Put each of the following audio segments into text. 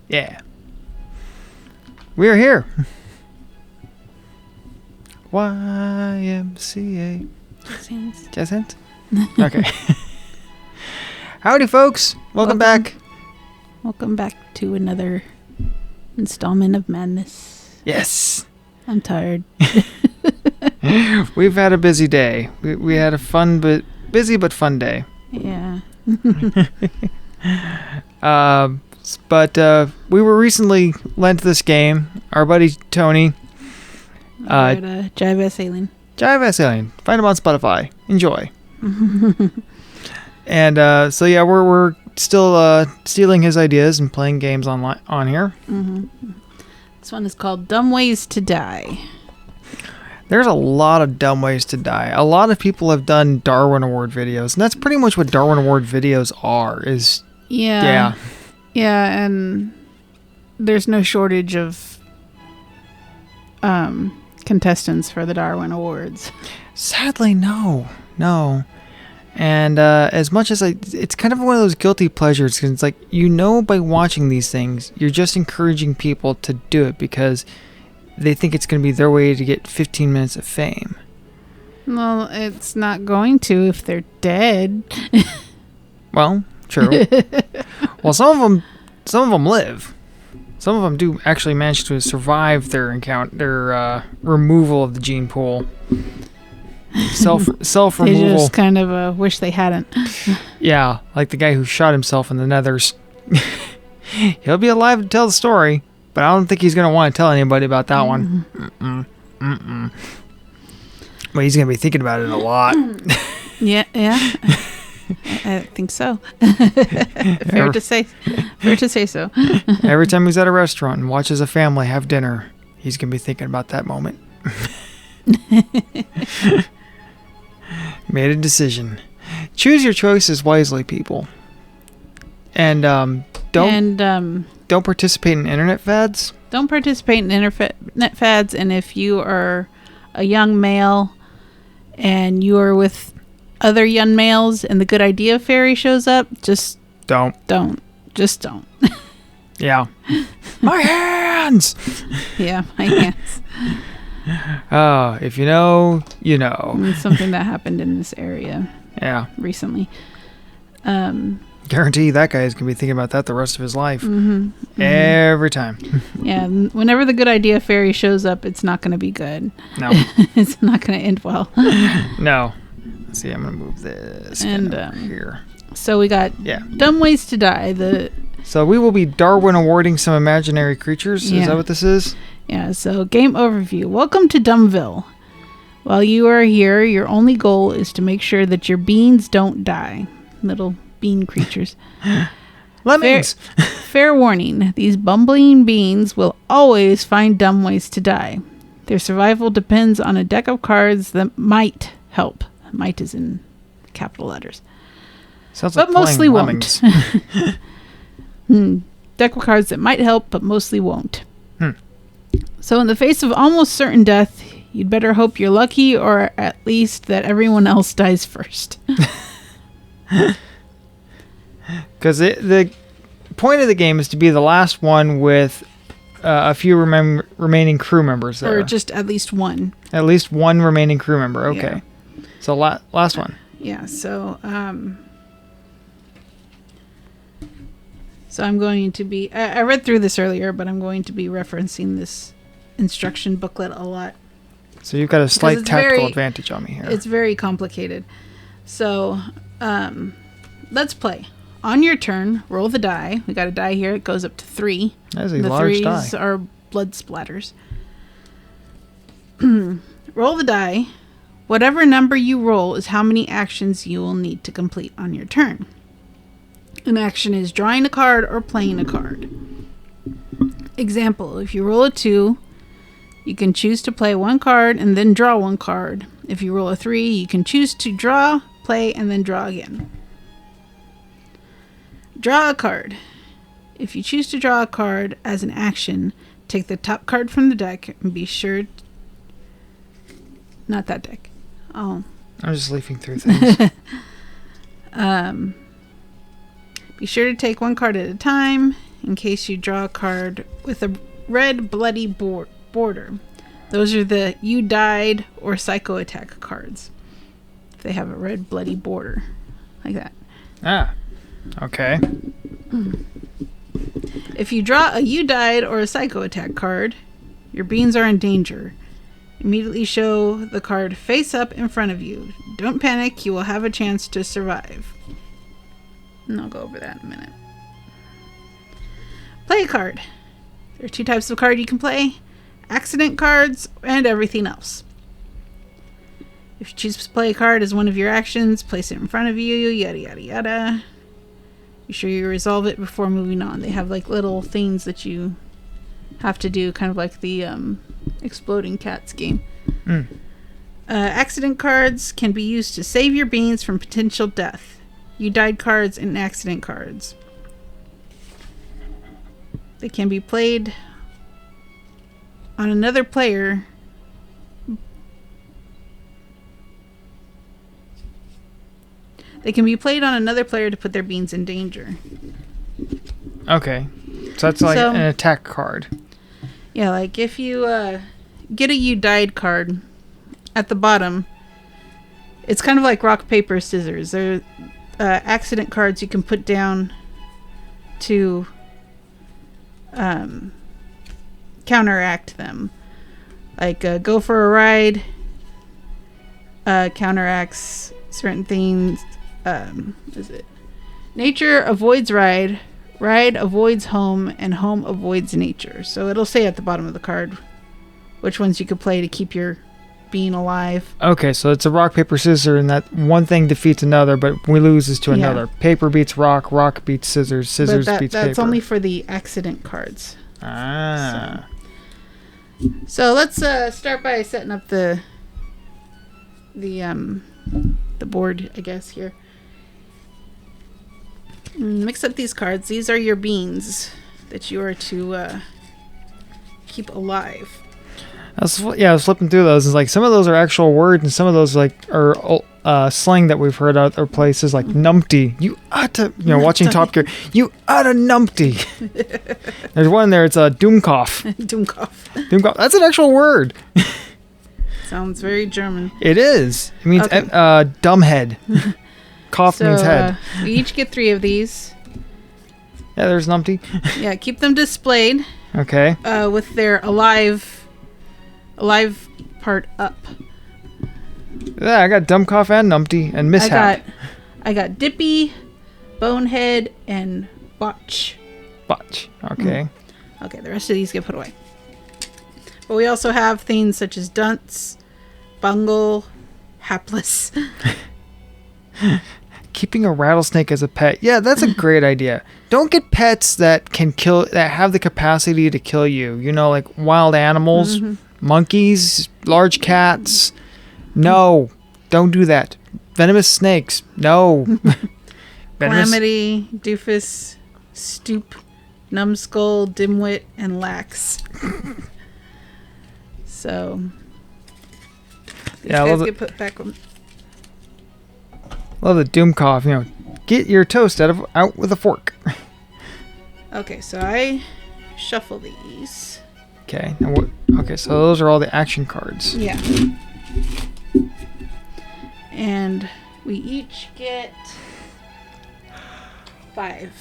Yeah. We're here. YMCA. Jazz hands? Okay. Howdy, folks. Welcome back. Welcome back to another installment of Madness. Yes. I'm tired. We've had a busy day. We had a busy but fun day. Yeah. But we were recently lent this game. Our buddy Tony. Jive S Alien. Jive S Alien. Find him on Spotify. Enjoy. And so yeah, we're still stealing his ideas and playing games on here. Mm-hmm. This one is called Dumb Ways to Die. There's a lot of dumb ways to die. A lot of people have done Darwin Award videos, and that's pretty much what Darwin Award videos are. Yeah, and there's no shortage of contestants for the Darwin Awards. Sadly, no. And as much as it's kind of one of those guilty pleasures, because it's like, by watching these things, you're just encouraging people to do it because they think it's going to be their way to get 15 minutes of fame. Well, it's not going to if they're dead. Well, true. Well, some of them live. Some of them do actually manage to survive their removal of the gene pool. Self removal. They just kind of wish they hadn't. Yeah, like the guy who shot himself in the nethers. He'll be alive to tell the story, but I don't think he's going to want to tell anybody about that one. Well, he's going to be thinking about it a lot. Yeah. I think so. Fair to say so. Every time he's at a restaurant and watches a family have dinner, he's going to be thinking about that moment. Made a decision. Choose your choices wisely, people. And don't participate in internet fads. Don't participate in internet fads, and if you are a young male and you are with other young males and the good idea fairy shows up, just don't. Just don't. Yeah. My hands! Yeah, my hands. Oh, if you know, you know. It's something that happened in this area. Yeah. Recently. Guarantee that guy is going to be thinking about that the rest of his life. Mm-hmm. Every time. Yeah. Whenever the good idea fairy shows up, it's not going to be good. No. It's not going to end well. No. Let's see, I'm going to move this over here. So we got Dumb Ways to Die. So we will be Darwin awarding some imaginary creatures. Yeah. Is that what this is? Yeah, so game overview. Welcome to Dumbville. While you are here, your only goal is to make sure that your beans don't die. Little bean creatures. Lemmings! Fair warning, these bumbling beans will always find dumb ways to die. Their survival depends on a deck of cards that might help. Might is in capital letters. Sounds but like mostly lemmings. Won't. Deck of cards that might help, but mostly won't. So in the face of almost certain death, you'd better hope you're lucky, or at least that everyone else dies first. Because the point of the game is to be the last one with a few remaining crew members there. Or just at least one. At least one remaining crew member, okay. Yeah. So last one. Yeah, so I'm going to be... I read through this earlier, but I'm going to be referencing this instruction booklet a lot. So you've got a slight tactical advantage on me here. It's very complicated. So, let's play. On your turn, roll the die. We got a die here. It goes up to 3. That is a large die. The 3s are blood splatters. Roll the die. Whatever number you roll is how many actions you will need to complete on your turn. An action is drawing a card or playing a card. Example, if you roll a 2, you can choose to play one card and then draw one card. If you roll a 3, you can choose to draw, play, and then draw again. Draw a card. If you choose to draw a card as an action, take the top card from the deck and be sure... Not that deck. Oh. I'm just leafing through things. Be sure to take one card at a time. in case you draw a card with a red bloody border. Those are the You Died or Psycho Attack cards. If they have a red bloody border. Like that. Ah. Okay. If you draw a You Died or a Psycho Attack card, your beans are in danger. Immediately show the card face up in front of you. Don't panic, you will have a chance to survive. And I'll go over that in a minute. Play a card. There are 2 types of card you can play. Accident cards and everything else. If you choose to play a card as one of your actions, place it in front of you, yada yada yada. Be sure you resolve it before moving on. They have like little things that you have to do, kind of like the Exploding Cats game. Accident cards can be used to save your beans from potential death. You died cards and accident cards. They can be played on another player. They can be played on another player to put their beans in danger. Okay. So that's like an attack card. Yeah, like if you get a You Died card at the bottom, it's kind of like rock, paper, scissors. They're accident cards you can put down to counteract them. Like go for a ride counteracts certain things. Is it nature avoids ride avoids home, and home avoids nature. So it'll say at the bottom of the card which ones you could play to keep your being alive. Okay, so it's a rock, paper, scissors, and that one thing defeats another, but we loses to another. Paper beats rock, rock beats scissors, scissors beats paper. That's only for the accident cards. Ah. So let's start by setting up the board, I guess, here. Mix up these cards. These are your beans that you are to keep alive. I was flipping through those. It's like some of those are actual words, and some of those are slang that we've heard other places, like numpty. You ought to, watching Top Gear, you ought to numpty. There's one there. It's a doomkopf. Doomkopf. Doomkopf. That's an actual word. Sounds very German. It is. It means dumbhead. Cough means head. We each get 3 of these. Yeah, there's numpty. Yeah, keep them displayed. Okay. With their alive part up. Yeah, I got dumbcough and numpty and mishap. I got Dippy, Bonehead, and Botch. Botch. Okay. Okay, the rest of these get put away. But we also have things such as Dunce, Bungle, Hapless. Keeping a rattlesnake as a pet. Yeah, that's a great idea. Don't get pets that can kill, that have the capacity to kill you. Like wild animals, monkeys, large cats. No, don't do that. Venomous snakes. No. Calamity, Doofus, Stoop, Numbskull, Dimwit, and Lax. So, these guys get put back on. Love the doomkopf. Get your toast out with a fork. Okay, so I shuffle these. Okay. Okay, so those are all the action cards. Yeah. And we each get 5.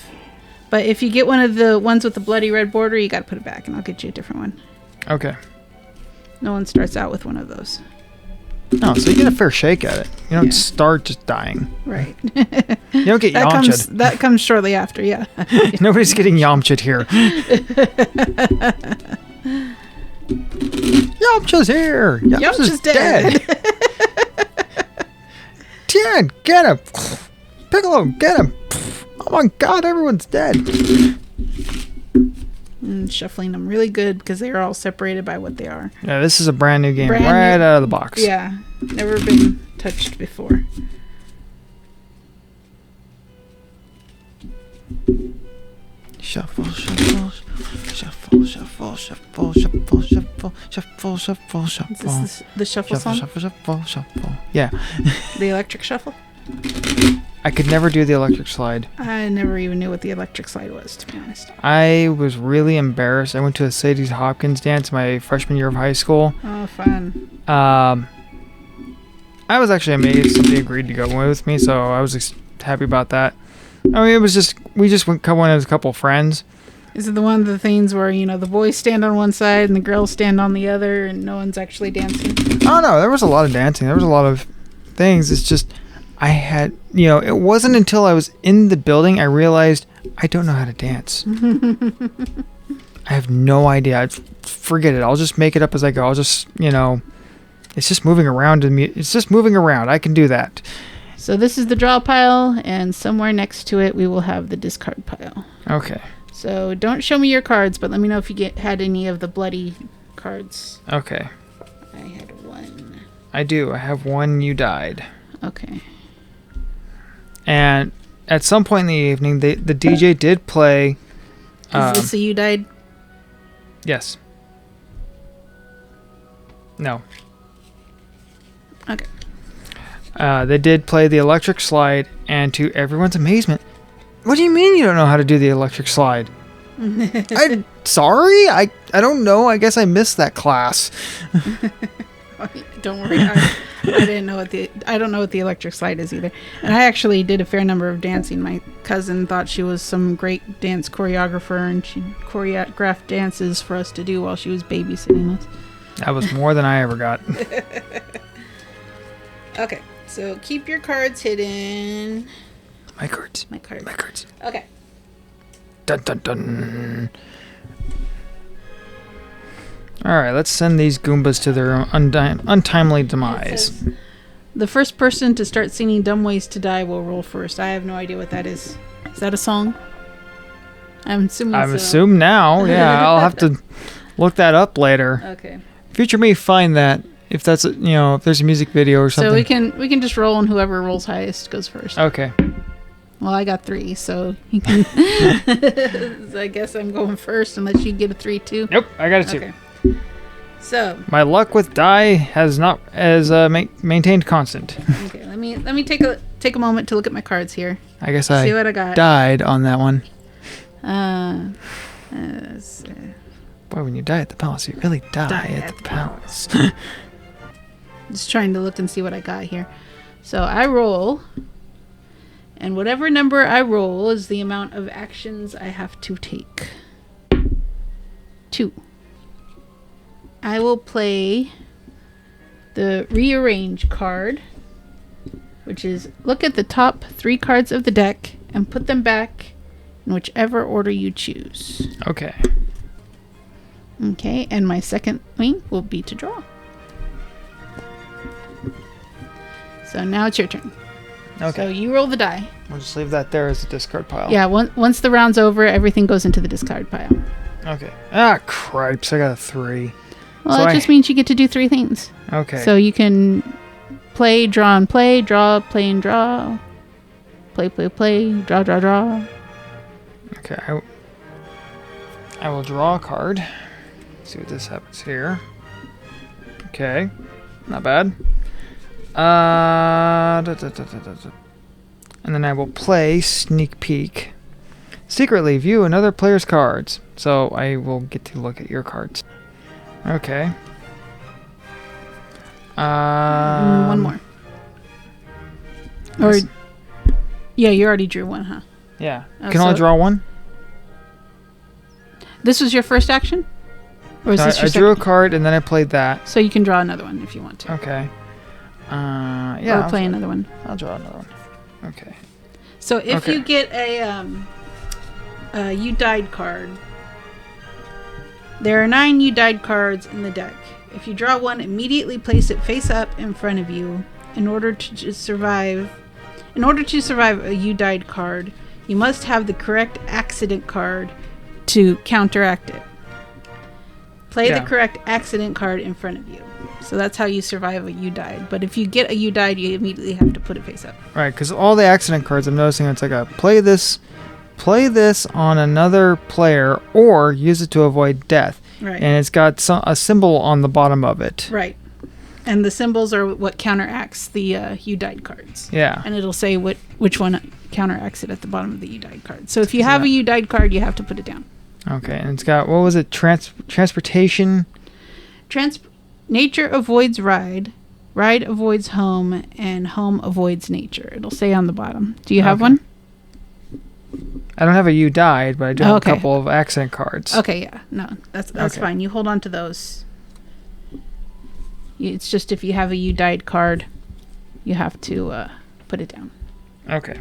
But if you get one of the ones with the bloody red border, you got to put it back, and I'll get you a different one. Okay. No one starts out with one of those. Oh, so you get a fair shake at it. You don't start just dying. Right. You don't get Yamcha'd. That comes shortly after, yeah. Nobody's getting Yamcha'd here. Yamcha's here. Yamcha's dead. Tien, get him. Piccolo, get him. Oh my god, everyone's dead. And shuffling them really good because they are all separated by what they are. Yeah, this is a brand new game out of the box. Yeah, never been touched before. Shuffle, shuffle, shuffle, shuffle, shuffle, shuffle, shuffle, shuffle, shuffle, shuffle. Is this the shuffle song? Shuffle, shuffle, shuffle. Yeah. The electric shuffle? I could never do the electric slide. I never even knew what the electric slide was, to be honest. I was really embarrassed. I went to a Sadie Hopkins dance my freshman year of high school. Oh, fun. I was actually amazed somebody agreed to go with me, so I was happy about that. I mean, we just went as a couple friends. Is it the one of the things where, the boys stand on one side and the girls stand on the other and no one's actually dancing? Oh, no, there was a lot of dancing. There was a lot of things. It's just, I had, it wasn't until I was in the building I realized I don't know how to dance. I have no idea. Forget it. I'll just make it up as I go. I'll just, it's just moving around. It's just moving around. I can do that. So this is the draw pile, and somewhere next to it we will have the discard pile. Okay. So don't show me your cards, but let me know if you had any of the bloody cards. Okay. I had one. I do. I have one. You died. Okay. And at some point in the evening, the DJ did play. Is this a you died? Yes. No. Okay. They did play the electric slide, and to everyone's amazement, what do you mean you don't know how to do the electric slide? I'm sorry, I don't know. I guess I missed that class. Don't worry, I didn't know I don't know what the electric slide is either. And I actually did a fair number of dancing. My cousin thought she was some great dance choreographer, and she choreographed dances for us to do while she was babysitting us. That was more than I ever got. Okay, so keep your cards hidden. My cards. My cards. My cards. Okay. Dun dun dun. Alright, let's send these Goombas to their untimely demise. The first person to start singing Dumb Ways to Die will roll first. I have no idea what that is. Is that a song? I'm assuming I'm assuming now. Yeah, I'll have to look that up later. Okay. Future me, find that. If that's if there's a music video or something. So we can just roll, and whoever rolls highest goes first. Okay. Well, I got 3, so you can. So I guess I'm going first unless you get a 3 too. Nope, I got a 2. Okay. So. My luck with die has not maintained constant. Okay, let me take a moment to look at my cards here. I guess See what I got. Died on that one. Boy, when you die at the palace, you really die at the palace. Just trying to look and see what I got here. So I roll, and whatever number I roll is the amount of actions I have to take. 2. I will play the rearrange card, which is look at the top 3 cards of the deck and put them back in whichever order you choose. Okay. Okay, and my second wing will be to draw. So now it's your turn. Okay. So you roll the die. We'll just leave that there as a discard pile. Yeah, once the round's over, everything goes into the discard pile. Okay. Ah, cripes. I got a 3. Well, so that just means you get to do 3 things. Okay. So you can play, draw, and play, draw, play, and draw, play, play, play, draw, draw, draw. Okay. I will draw a card. See what this happens here. Okay. Not bad. And then I will play Sneak Peek. Secretly view another player's cards. So I will get to look at your cards. Okay. One more. Or, yeah, you already drew one, huh? Yeah. Can I draw one? This was your first action? Or is this your I drew a card and then I played that. So you can draw another one if you want to. Okay. Yeah. Or play another one. I'll draw another one. Okay. So if you get a you died card, there are 9 you died cards in the deck. If you draw one, immediately place it face up in front of you. In order to survive a you died card, you must have the correct accident card to counteract it. Play the correct accident card in front of you. So that's how you survive a you died. But if you get a you died, you immediately have to put it face up. Right, because all the accident cards, I'm noticing it's like a play this on another player, or use it to avoid death. Right. And it's got a symbol on the bottom of it. Right. And the symbols are what counteracts the you died cards. Yeah. And it'll say which one counteracts it at the bottom of the you died card. So if you have a you died card, you have to put it down. Okay, and it's got, what was it? Transportation? Nature avoids ride. Ride avoids home. And home avoids nature. It'll say on the bottom. Do you have one? I don't have a you died, but I do have a couple of accident cards. Okay, yeah. No, that's fine. You hold on to those. It's just if you have a you died card, you have to put it down. Okay.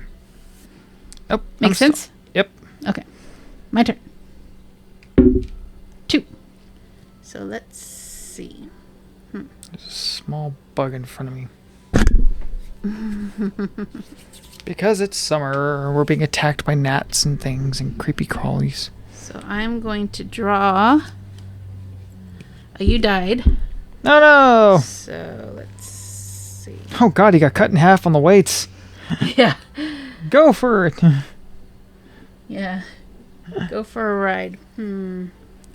Oh, Makes sense? Yep. Okay. My turn. 2. So let's see. There's a small bug in front of me. Because it's summer, we're being attacked by gnats and things and creepy crawlies. So I'm going to draw a you died. No! So let's see. Oh god, he got cut in half on the weights. Yeah. Go for it. Yeah. Go for a ride.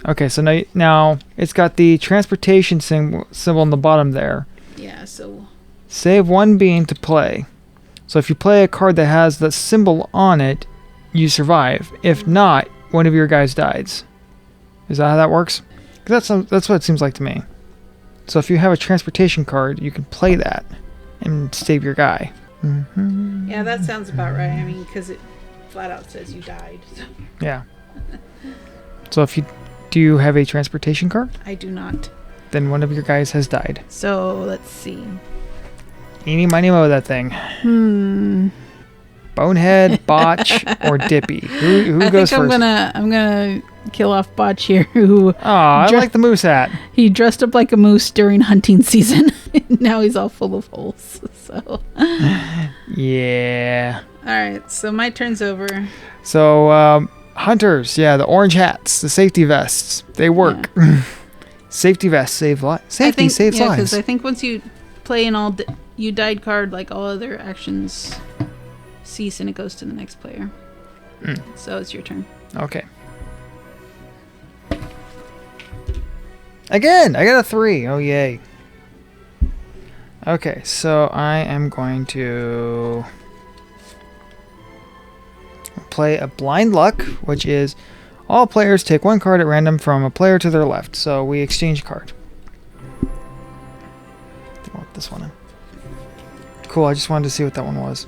Okay, so now it's got the transportation symbol on the bottom there. Yeah, so... Save one being to play. So if you play a card that has the symbol on it, you survive. If not, one of your guys dies. Is that how that works? 'Cause that's what it seems like to me. So if you have a transportation card, you can play that and save your guy. Mm-hmm. Yeah, that sounds about right. I mean, because it flat out says you died. So. Yeah. So do you have a transportation card? I do not. Then one of your guys has died. So let's see. Eeny, miny, mo, that thing. Bonehead, Botch, or Dippy? Who goes first? I'm gonna kill off Botch here. Who? I like the moose hat. He dressed up like a moose during hunting season. Now he's all full of holes. So. Yeah. All right. So my turn's over. So hunters, the orange hats, the safety vests, they work. Yeah. Safety vests save lives. Safety saves lives. Because I think once you play an you died card, like all other actions cease and it goes to the next player. So it's your turn. Okay. Again, I got a 3. Oh, yay. Okay, so I am going to play a blind luck, which is all players take one card at random from a player to their left. So we exchange a card. I want this one in. Cool, I just wanted to see what that one was.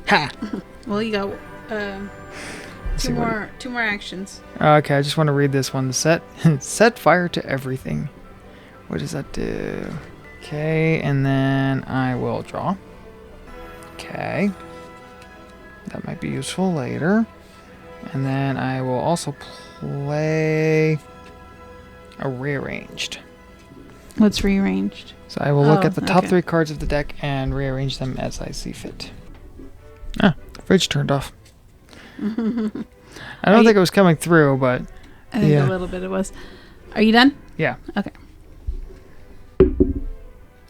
Ha! Well, you got two more actions. Okay, I just want to read this one. Set fire to everything. What does that do? Okay, and then I will draw. Okay. That might be useful later. And then I will also play a rearranged. What's rearranged? So I will look at the top 3 cards of the deck and rearrange them as I see fit. The fridge turned off. I don't think it was coming through, but... I think a little bit it was. Are you done? Yeah. Okay.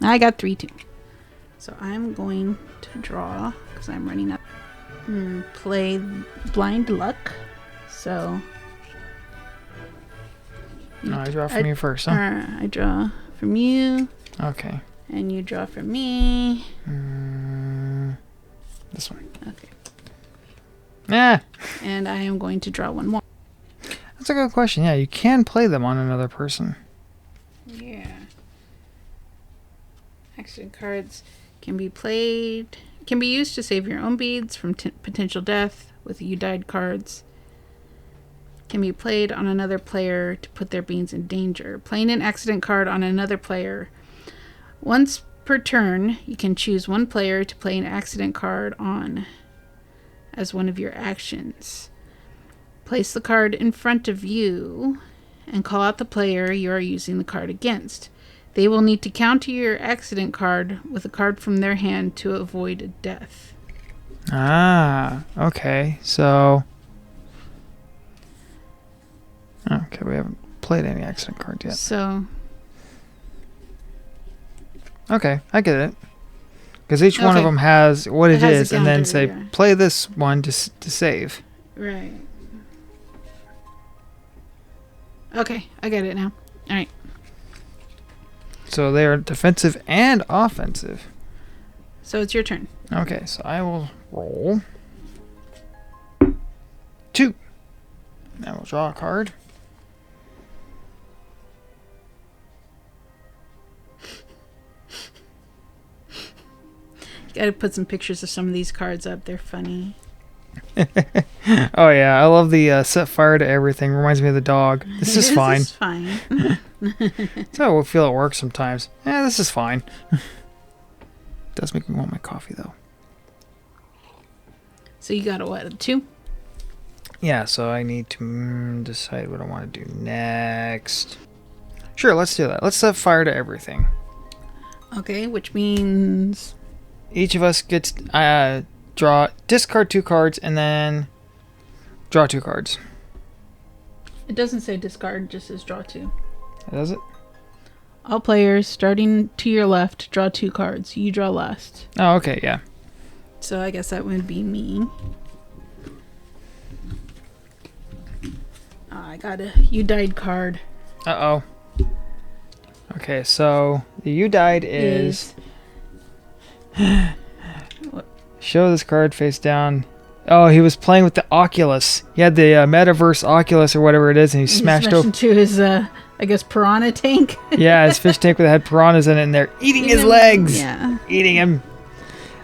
I got 3 too. So I'm going to draw, because I'm running up. Play blind luck. So... I draw from you first, huh? I draw from you. Okay. And you draw from me. This one. Okay. Yeah. And I am going to draw one more. That's a good question. Yeah, you can play them on another person. Yeah. Action cards can be used to save your own beads from potential death with you died cards. Can be played on another player to put their beans in danger. Playing an accident card on another player. Once per turn, you can choose one player to play an accident card on as one of your actions. Place the card in front of you and call out the player you are using the card against. They will need to counter your accident card with a card from their hand to avoid a death. Okay. So... Okay, we haven't played any accident cards yet. So... Okay, I get it. Because each one of them has what it is, and then say, play this one to save. Right. Okay, I get it now. All right. So they are defensive and offensive. So it's your turn. Okay, so I will roll 2. I will draw a card. You gotta put some pictures of some of these cards up. They're funny. Oh yeah, I love the set fire to everything. Reminds me of the dog. This is fine. This is fine. That's how I feel at work sometimes. This is fine. Does make me want my coffee though. So you got a 2? Yeah, so I need to decide what I want to do next. Sure, let's do that. Let's set fire to everything. Okay, which means Each of us gets discard 2 cards and then draw 2 cards. it doesn't say discard, it just says draw 2. Does it? All players starting to your left draw 2 cards. You draw last. Oh, okay, yeah. So I guess that would be me. I got a you died card. Uh-oh. Okay, so the you died is show this card face down. Oh, he was playing with the Oculus. He had the metaverse Oculus or whatever it is, and he smashed open into his, I guess, piranha tank. Yeah, his fish tank that had piranhas in it, and they're eating his legs. Yeah, eating him.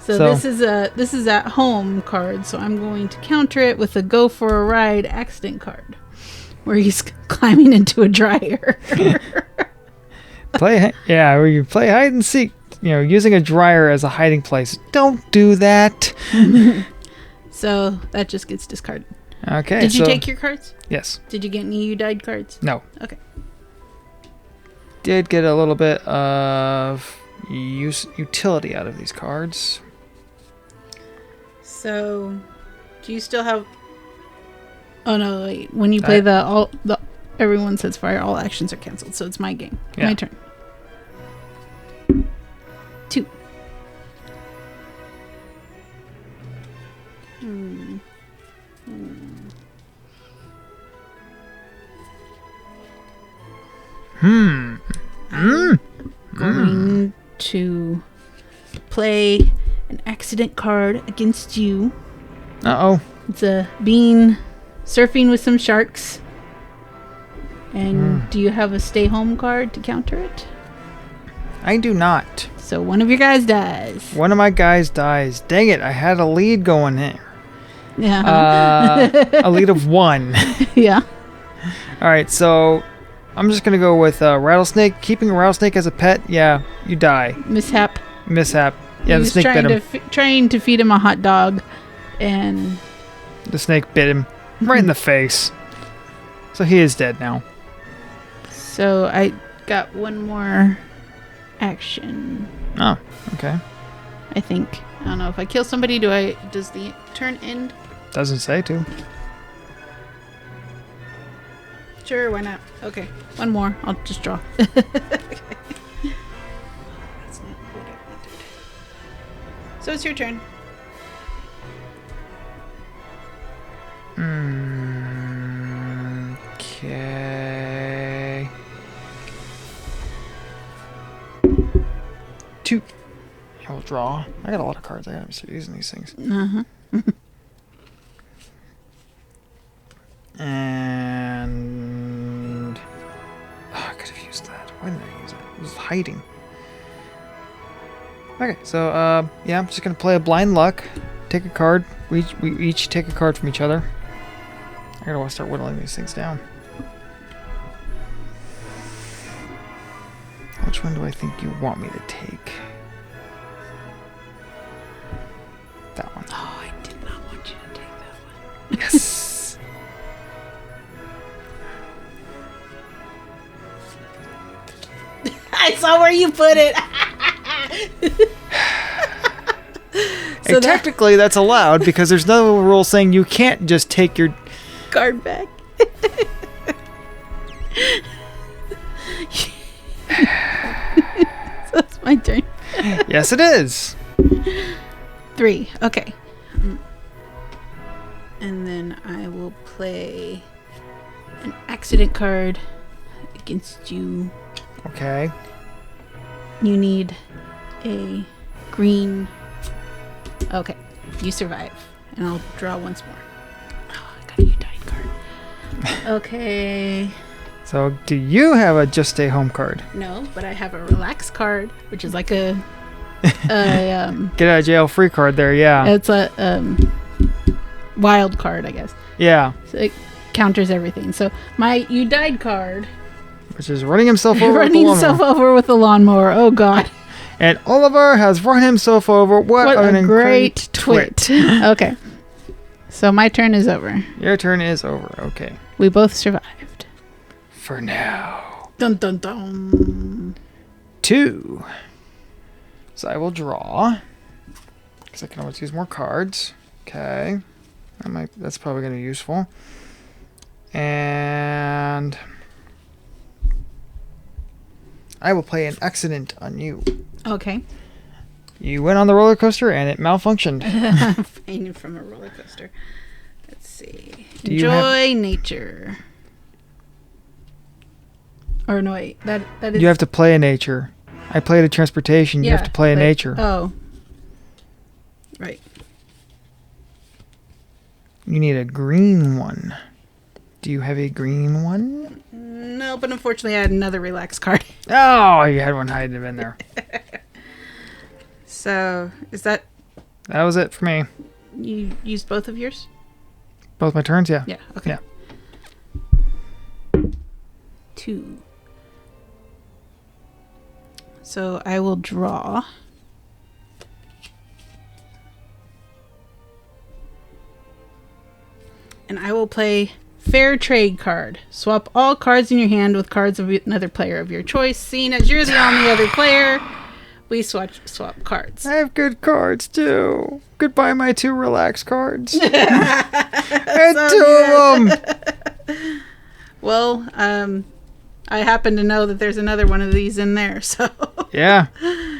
So this is at home card. So I'm going to counter it with a go for a ride accident card, where he's climbing into a dryer. Where you play hide and seek. Using a dryer as a hiding place. Don't do that. So that just gets discarded. Okay. Did you take your cards? Yes. Did you get any you died cards? No. Okay. Did get a little bit of utility out of these cards. So, do you still have? Oh no! Wait. When you play the everyone sets fire. All actions are canceled. So it's my game. Yeah. My turn. 2. Going to play an accident card against you. Uh-oh. It's a bean surfing with some sharks. And do you have a stay home card to counter it? I do not. So one of your guys dies. One of my guys dies. Dang it, I had a lead going here. Yeah. A lead of 1. Yeah. Alright, so I'm just going to go with Rattlesnake. Keeping a rattlesnake as a pet, yeah, you die. Mishap. Yeah, the snake bit him. Trying to feed him a hot dog, and the snake bit him right in the face. So he is dead now. So I got one more action. Oh, okay. I think. I don't know if I kill somebody. Does the turn end? Doesn't say to. Sure, why not? Okay, one more. I'll just draw. Okay. That's not what I wanted. So it's your turn. Okay. 2. I will draw. I got a lot of cards. I gotta start using these things. And I could have used that. Why didn't I use it? It was hiding. Okay, so yeah, I'm just gonna play a blind luck. Take a card. We each take a card from each other. I gotta want to start whittling these things down. Which one do I think you want me to take? That one. Oh, I did not want you to take that one. Yes. I saw where you put it. So technically that's allowed because there's no rule saying you can't just take your card back. So it's my turn. Yes, it is. 3. Okay. And then I will play an accident card against you. Okay. You need a green. Okay, you survive. And I'll draw once more. Oh, I got a you died card. Okay. So, do you have a just stay home card? No, but I have a relax card, which is like a get out of jail free card there, yeah. It's a wild card, I guess. Yeah. So it counters everything. So my you died card, which is running himself over with the lawnmower. Oh God. And Oliver has run himself over. What a great twit. Okay. So my turn is over. Your turn is over. Okay. We both survived. For now. Dun dun dun. 2. So I will draw. Because I can always use more cards. Okay. That's probably going to be useful. And I will play an accident on you. Okay. You went on the roller coaster and it malfunctioned. I'm fainting from a roller coaster. Let's see. Enjoy nature. Or no, wait. That is. You have to play in nature. I played a transportation. You have to play in nature. Oh. Right. You need a green one. Do you have a green one? No, but unfortunately I had another relax card. Oh, you had one hiding in there. So, is that... That was it for me. You used both of yours? Both my turns, yeah. Yeah, okay. Yeah. 2. So, I will draw. And I will play Fair Trade card. Swap all cards in your hand with cards of another player of your choice. Seeing as you're the only other player, we swap cards. I have good cards too. Goodbye, my 2 relax cards. I had 2 of them. Well, I happen to know that there's another one of these in there, so. Yeah.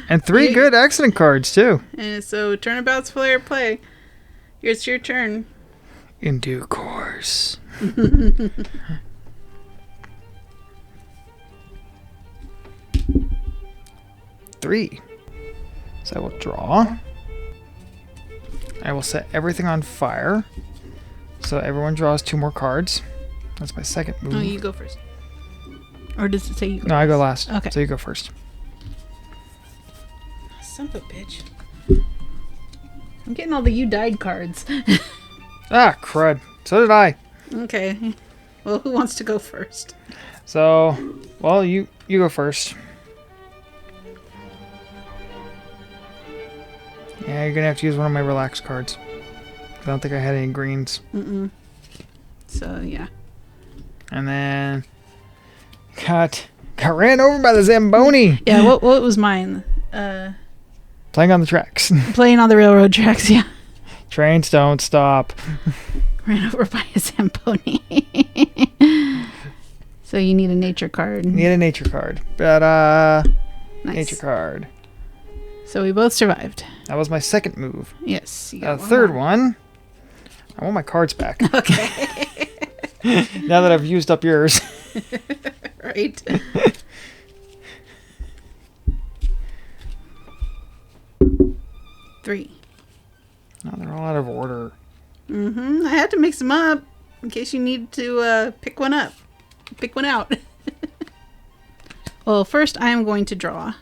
And 3 good accident cards too. And so turnabout's player play. It's your turn. In due course. 3. So I will draw. I will set everything on fire. So everyone draws 2 more cards. That's my second move. Oh, you go first. Or does it say you go No, first? I go last. Okay. So you go first. Son of a bitch. I'm getting all the you died cards. Ah, crud. So did I. Okay. Well, who wants to go first? So, well, you go first. Yeah, you're gonna have to use one of my relax cards. I don't think I had any greens. Mm-mm. So, yeah. And then got ran over by the Zamboni. Yeah, what was mine? Playing on the tracks. Playing on the railroad tracks, yeah. Trains don't stop. Ran over by a Zamboni. So you need a nature card. Need a nature card. But Nice. nature card. So we both survived. That was my second move. Yes. You got Third one. I want my cards back. Okay. Now that I've used up yours. Right. 3. No, they're all out of order. Mm-hmm. I had to mix them up in case you need to pick one up. Pick one out. Well, first I am going to draw.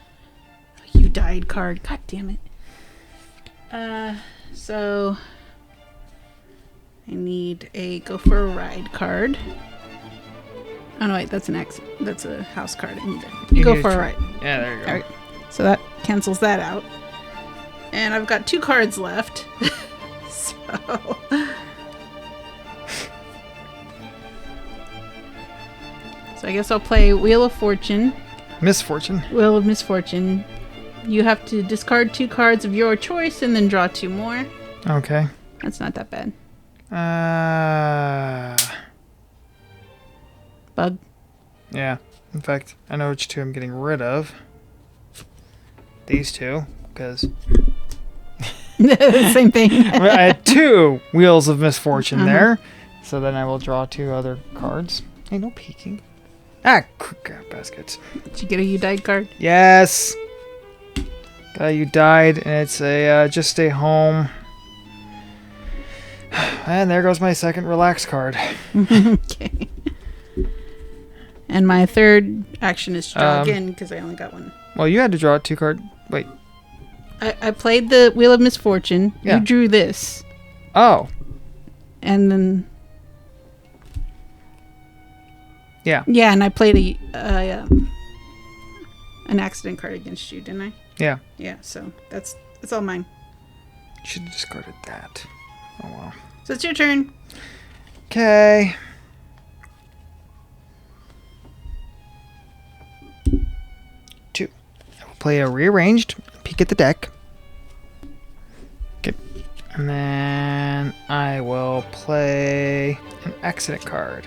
You died card. God damn it. So I need a go for a ride card. Oh no, wait, that's an X. That's a house card. I need to, you go for a ride. Yeah, there you go. All right. So that cancels that out. And I've got 2 cards left. So I guess I'll play Wheel of Fortune. Misfortune. Wheel of Misfortune. You have to discard 2 cards of your choice and then draw 2 more. Okay. That's not that bad. Bug. Yeah. In fact, I know which 2 I'm getting rid of. These 2, because Same thing. I had 2 Wheels of Misfortune there. So then I will draw 2 other cards. Hey, no peeking. Ah, baskets. Did you get a you died card? Yes. Guy, you died, and it's a just stay home. And there goes my second relax card. Okay. And my third action is draw again because I only got one. Well, you had to draw 2 cards. Wait. I played the Wheel of Misfortune. Yeah. You drew this. Oh. And then... Yeah. Yeah, and I played an accident card against you, didn't I? Yeah. Yeah, so that's all mine. Should have discarded that. Oh, well. So it's your turn. Okay. Two. I will play a rearranged, peek at the deck. Okay. And then I will play an accident card.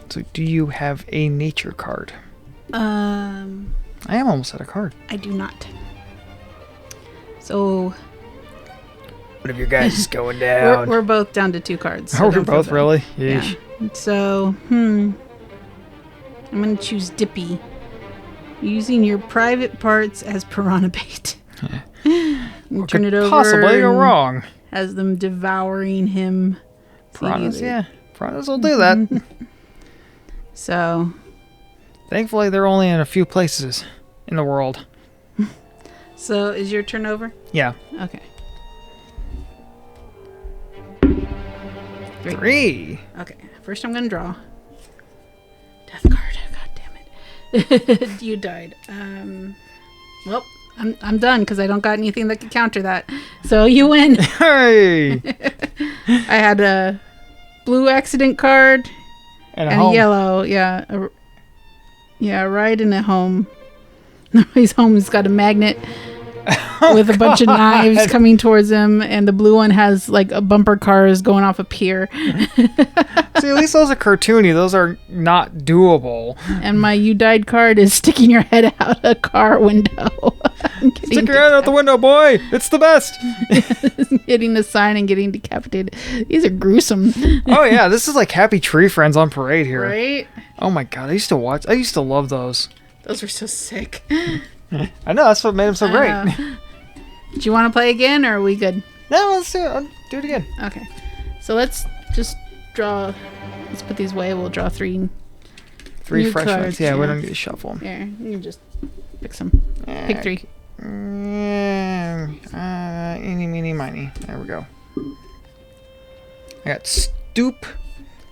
So do you have a nature card? I am almost out of card. I do not. So... What if your guys is going down? We're both down to 2 cards. So oh, we're both really? Yeesh. Yeah. So, I'm going to choose Dippy. Using your private parts as piranha bait. What turn could it over. possibly go wrong? Has them devouring him. Piranhas, yeah. Piranhas will do that. So. Thankfully, they're only in a few places in the world. So, is your turn over? Yeah. Okay. 3. Okay. First, I'm going to draw. Death card. God damn it. You died. Well, I'm done because I don't got anything that could counter that. So you win. Hey! I had a blue accident card and a yellow. Yeah. A ride and a home. His home's got a magnet with a bunch of knives coming towards him, and the blue one has like a bumper cars going off a pier. See, at least those are cartoony. Those are not doable. And my you died card is sticking your head out a car window. Stick your head out the window, boy. It's the best. Hitting the sign and getting decapitated. These are gruesome. Oh yeah, this is like Happy Tree Friends on parade here. Right? Oh my god, I used to love those. Those were so sick. I know, that's what made them so great. Do you want to play again, or are we good? No, let's do it. I'll do it again. Okay. So let's just draw. Let's put these away. We'll draw 3 fresh cards, ones. Yeah, we don't need to shuffle them. Here, you can just pick some. Pick 3. Eeny, meeny, miny. There we go. I got Stoop,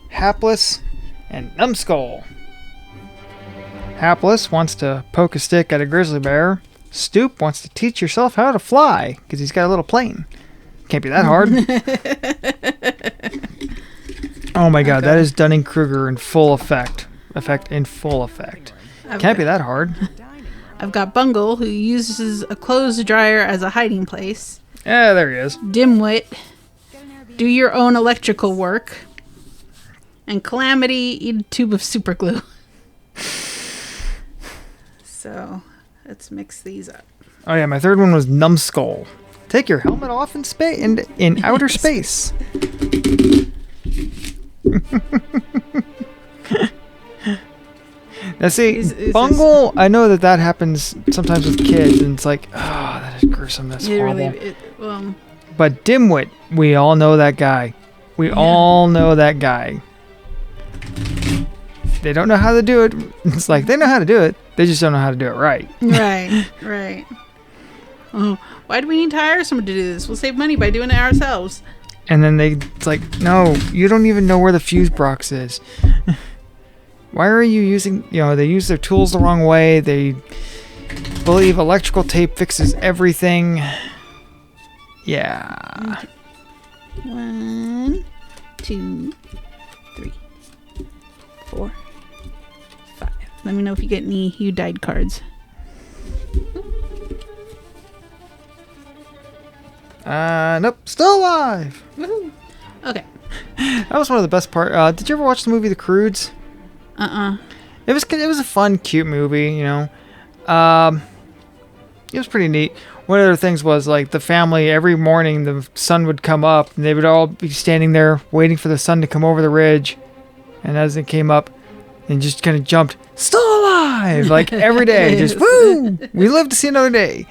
Hapless, and Numbskull. Hapless wants to poke a stick at a grizzly bear. Stoop wants to teach yourself how to fly because he's got a little plane. Can't be that hard. Oh my god, that is Dunning-Kruger in full effect. In full effect. Can't be that hard. I've got Bungle, who uses a clothes dryer as a hiding place. Yeah, there he is. Dimwit, do your own electrical work. And Calamity, eat a tube of super glue. So, let's mix these up. Oh yeah, my third one was Numbskull. Take your helmet off in space in outer space. Now see, Bungle, I know that happens sometimes with kids, and it's like, oh, that is gruesome. That's horrible. But Dimwit, we all know that guy. We all know that guy. They don't know how to do it. It's like, they know how to do it. They just don't know how to do it right. Right. Oh, why do we need to hire someone to do this? We'll save money by doing it ourselves. And then it's like, no, you don't even know where the fuse box is. Why are you using, they use their tools the wrong way. They believe electrical tape fixes everything. Yeah. Okay. 1, 2, 3, 4, 5. Let me know if you get any you died cards. Nope, still alive. Woohoo. Okay. That was one of the best parts. Did you ever watch the movie The Croods? It was a fun, cute movie, It was pretty neat. One of the things was like the family, every morning the sun would come up and they would all be standing there waiting for the sun to come over the ridge. And as it came up, and just kind of jumped, still alive! alive. Like every day, just woo! We live to see another day.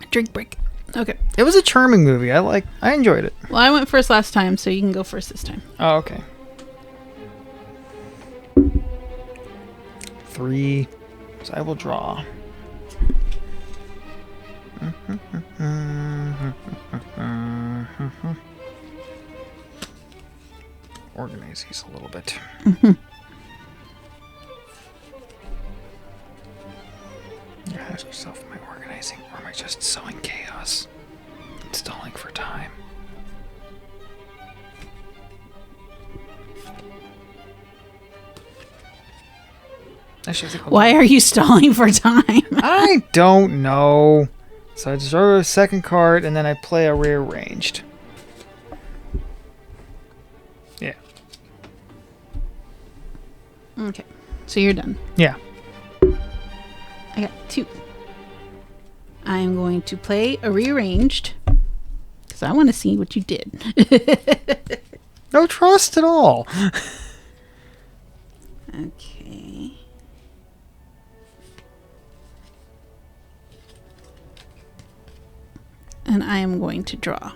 Drink break. Okay. It was a charming movie. I enjoyed it. Well, I went first last time, so you can go first this time. Oh, okay. 3. So I will draw. Organize these a little bit. You ask yourself, am I organizing or am I just sowing chaos and stalling for time? Why are you stalling for time? I don't know. So I just draw a second card and then I play a rearranged. Yeah. Okay. So you're done. Yeah. I got 2. I am going to play a rearranged because I want to see what you did. No trust at all. Okay. And I am going to draw.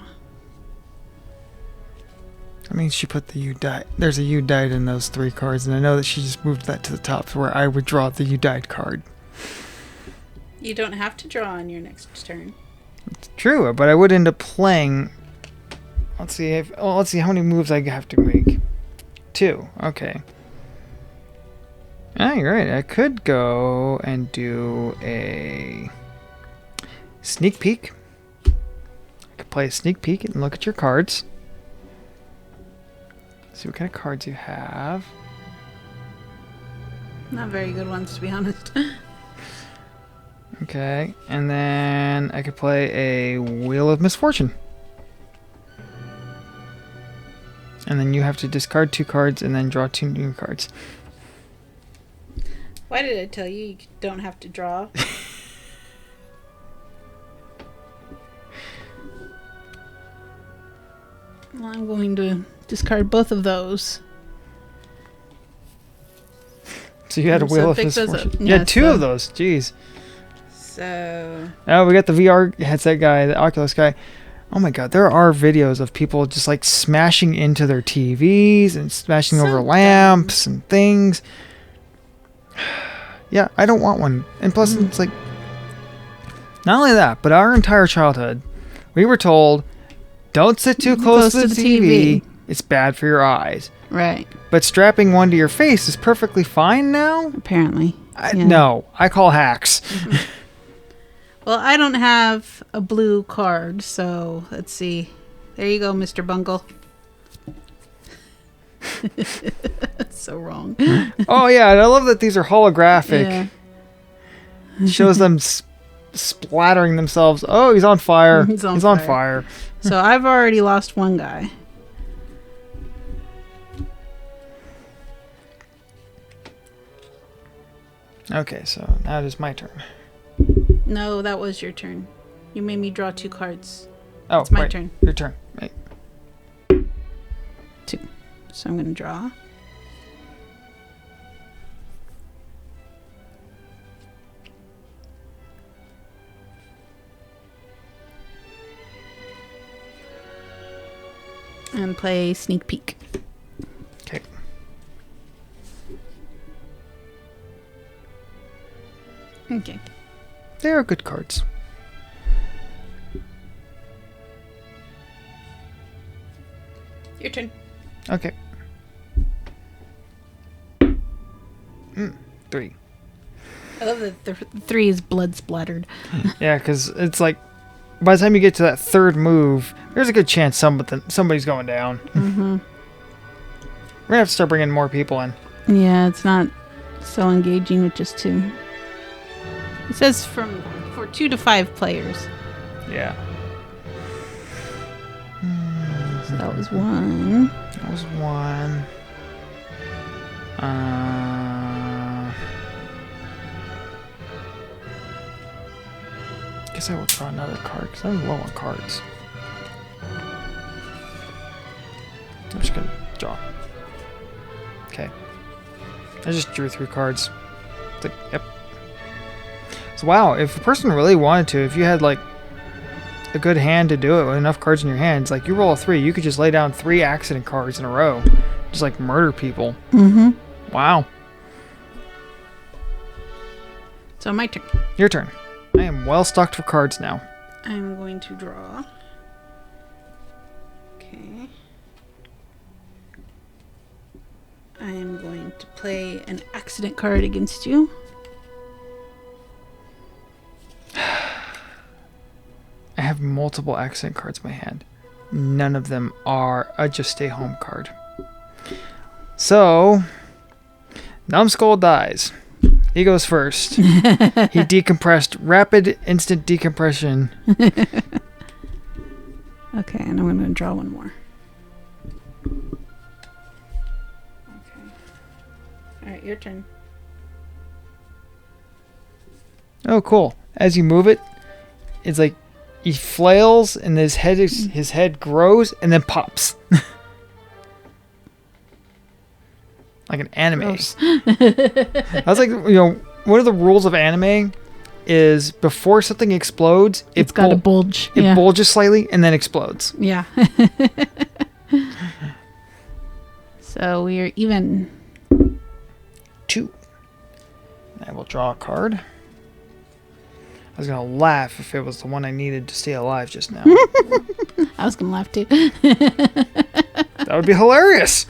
That means she put the you died. There's a you died in those 3 cards, and I know that she just moved that to the top to where I would draw the you died card. You don't have to draw on your next turn. It's true, but I would end up playing. Let's see how many moves I have to make. 2. Okay. Ah, you're right. I could go and do a sneak peek. I could play a sneak peek and look at your cards. See what kind of cards you have. Not very good ones, to be honest. Okay, and then I could play a Wheel of Misfortune. And then you have to discard 2 cards and then draw 2 new cards. Why did I tell you don't have to draw? Well, I'm going to discard both of those. So you had a Wheel of Misfortune. You had 2 of those. Jeez. So. Oh, we got the VR headset guy, the Oculus guy. Oh my god, there are videos of people just like smashing into their TVs and smashing over lamps and things. Yeah, I don't want one. And plus, it's like, not only that, but our entire childhood, we were told, don't sit too close to the TV. It's bad for your eyes. Right. But strapping one to your face is perfectly fine now? Apparently. No, I call hacks. Well, I don't have a blue card, so let's see. There you go, Mr. Bungle. That's so wrong. Oh, yeah, and I love that these are holographic. Yeah. Shows them splattering themselves. Oh, he's on fire. He's on fire. So I've already lost one guy. Okay, so now it is my turn. No, that was your turn. You made me draw 2 cards. Oh, it's my turn. Your turn. Right. 2. So I'm going to draw. And play sneak peek. Okay. Okay. They are good cards. Your turn. Okay. 3. I love that the 3 is blood splattered. Yeah, because it's like, by the time you get to that 3rd move, there's a good chance somebody's going down. Mm-hmm. We're going to have to start bringing more people in. Yeah, it's not so engaging with just 2. It says for 2 to 5 players. Yeah. So that was 1. That was 1. Guess I will draw another card because I'm low on cards. I'm just gonna draw. Okay. I just drew 3 cards. It's like, yep. So wow, if a person really wanted to, if you had like a good hand to do it with enough cards in your hands, like you roll a 3, you could just lay down 3 accident cards in a row. Just like murder people. Mm-hmm. Wow. So my turn. Your turn. I am well stocked for cards now. I'm going to draw. Okay. I am going to play an accident card against you. I have multiple accident cards in my hand. None of them are a just stay home card. So, Numbskull dies. He goes first. He decompressed. Rapid instant decompression. Okay, and I'm going to draw one more. Okay. Alright, your turn. Oh, cool. As you move it, it's like he flails and his head grows and then pops. Like an anime. I was like, one of the rules of anime is before something explodes, it's got to bulge. It bulges slightly and then explodes. Yeah. So we are even. 2. I will draw a card. I was going to laugh if it was the one I needed to stay alive just now. I was going to laugh too. That would be hilarious.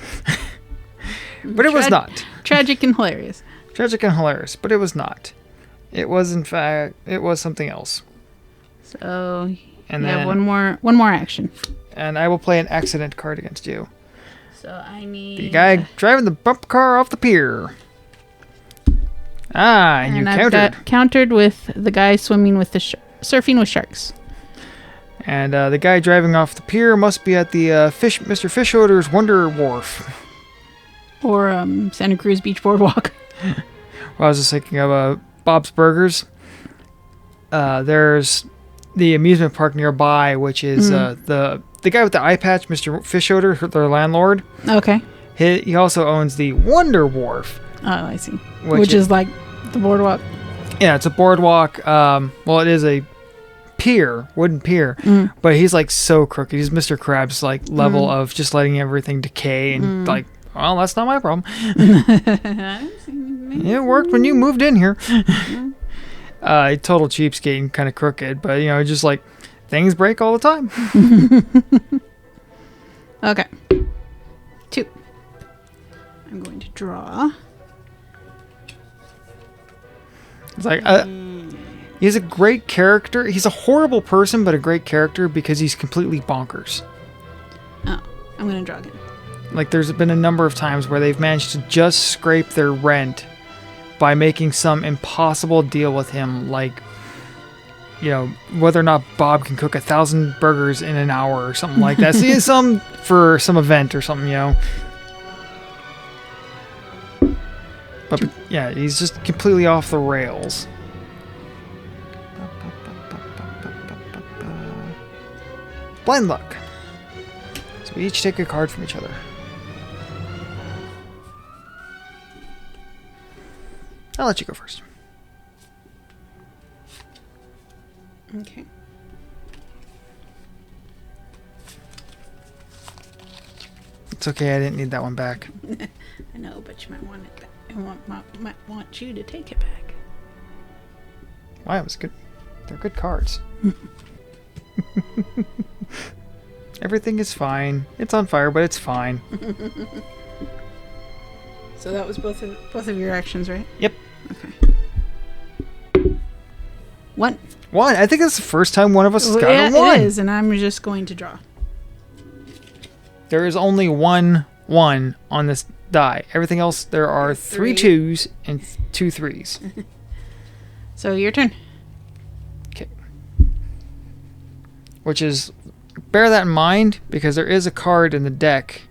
But it was not. Tragic and hilarious. Tragic and hilarious, but it was not. It was, in fact, it was something else. So and you then have one more action. And I will play an accident card against you. So I need the guy driving the bump car off the pier. And you I've countered. got countered with the guy swimming with the surfing with sharks. And the guy driving off the pier must be at the Mr. Fishoder's Wonder Wharf. Or Santa Cruz Beach Boardwalk. Well, I was just thinking of Bob's Burgers. There's the amusement park nearby, which is the guy with the eye patch, Mr. Fishoder, their landlord. Okay. He also owns the Wonder Wharf. Oh, I see. Which is like the boardwalk. Yeah, it's a boardwalk. Well, it is a pier, wooden pier, but he's like so crooked. He's Mr. Krabs like level of just letting everything decay and like, well, that's not my problem. It worked when you moved in here. Total cheapskate and kind of crooked, but just like things break all the time. Okay. 2. I'm going to draw. It's like he's a great character. He's a horrible person, but a great character because he's completely bonkers. Oh, I'm going to draw again. Like there's been a number of times where they've managed to just scrape their rent by making some impossible deal with him, like whether or not Bob can cook 1,000 burgers in an hour or something like that. See, some for some event or something, But yeah, he's just completely off the rails. Blind luck. So we each take a card from each other. I'll let you go first. Okay. It's okay, I didn't need that one back. I know, but you might want it back. Might want you to take it back. Why? It was good. They're good cards. Everything is fine. It's on fire, but it's fine. So that was both of your actions, right? Yep. Okay. 1. I think that's the first time one of us has gotten a 1. It is, and I'm just going to draw. There is only 1 1 on this die. Everything else, there are 3 2s and 2 3s. So your turn. Okay. Which is, bear that in mind, because there is a card in the deck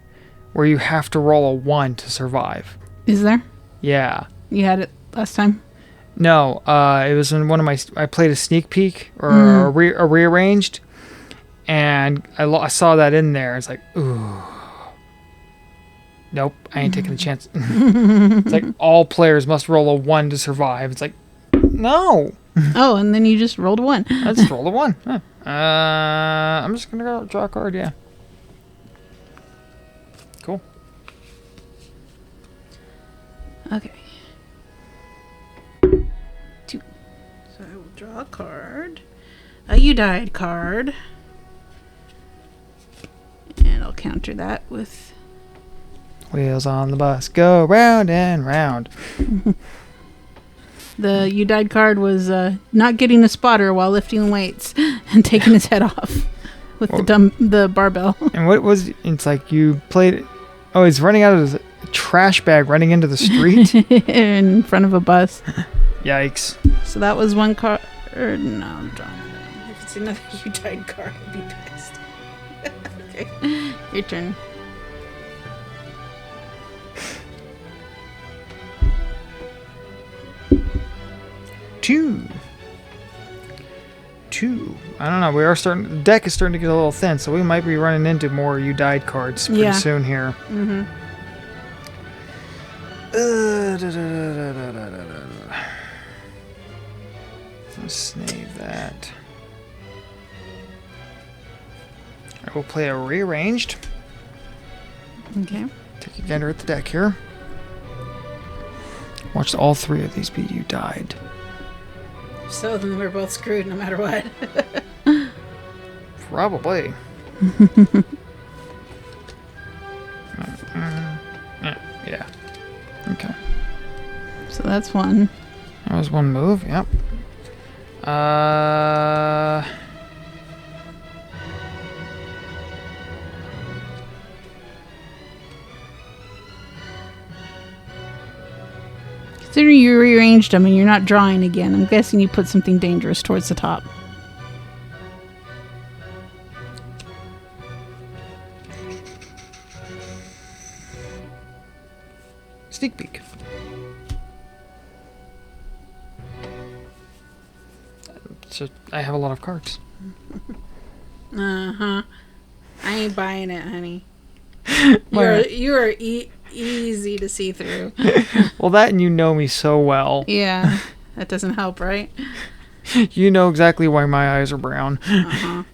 where you have to roll a 1 to survive. Is there? Yeah. You had it last time? No, it was in one of my... I played a sneak peek, or a rearranged, and I saw that in there. It's like, ooh. nope, I ain't taking a chance. It's like all players must roll a 1 to survive. It's like, no. Oh, and then you just rolled a 1. I just rolled a 1. Huh. I'm just gonna go draw a card. Yeah. Cool. Okay. 2. So I will draw a card. A you died card. And I'll counter that with... Wheels on the bus go round and round. The you died card was not getting a spotter while lifting weights and taking his head off with the barbell. And what was it's like you played? Oh, he's running out of his trash bag, running into the street in front of a bus. Yikes! So that was one card. No, I'm drawing it. If it's another you died card, I'd be pissed. Okay, your turn. Two. I don't know. We are starting. The deck is starting to get a little thin, so we might be running into more "You Died" cards pretty soon here. Mm-hmm. Let's save that. I will play a rearranged. Okay. Take a gander at the deck here. Watch all 3 of these be "You Died." So then we're both screwed no matter what. Probably. Yeah. Okay. So that's one. That was one move. Yep. Considering you rearranged them and you're not drawing again, I'm guessing you put something dangerous towards the top. Sneak peek. So I have a lot of cards. Uh-huh. I ain't buying it, honey. Why You are easy to see through. Well, that and you know me so well. Yeah, that doesn't help, right? You know exactly why my eyes are brown. Uh-huh.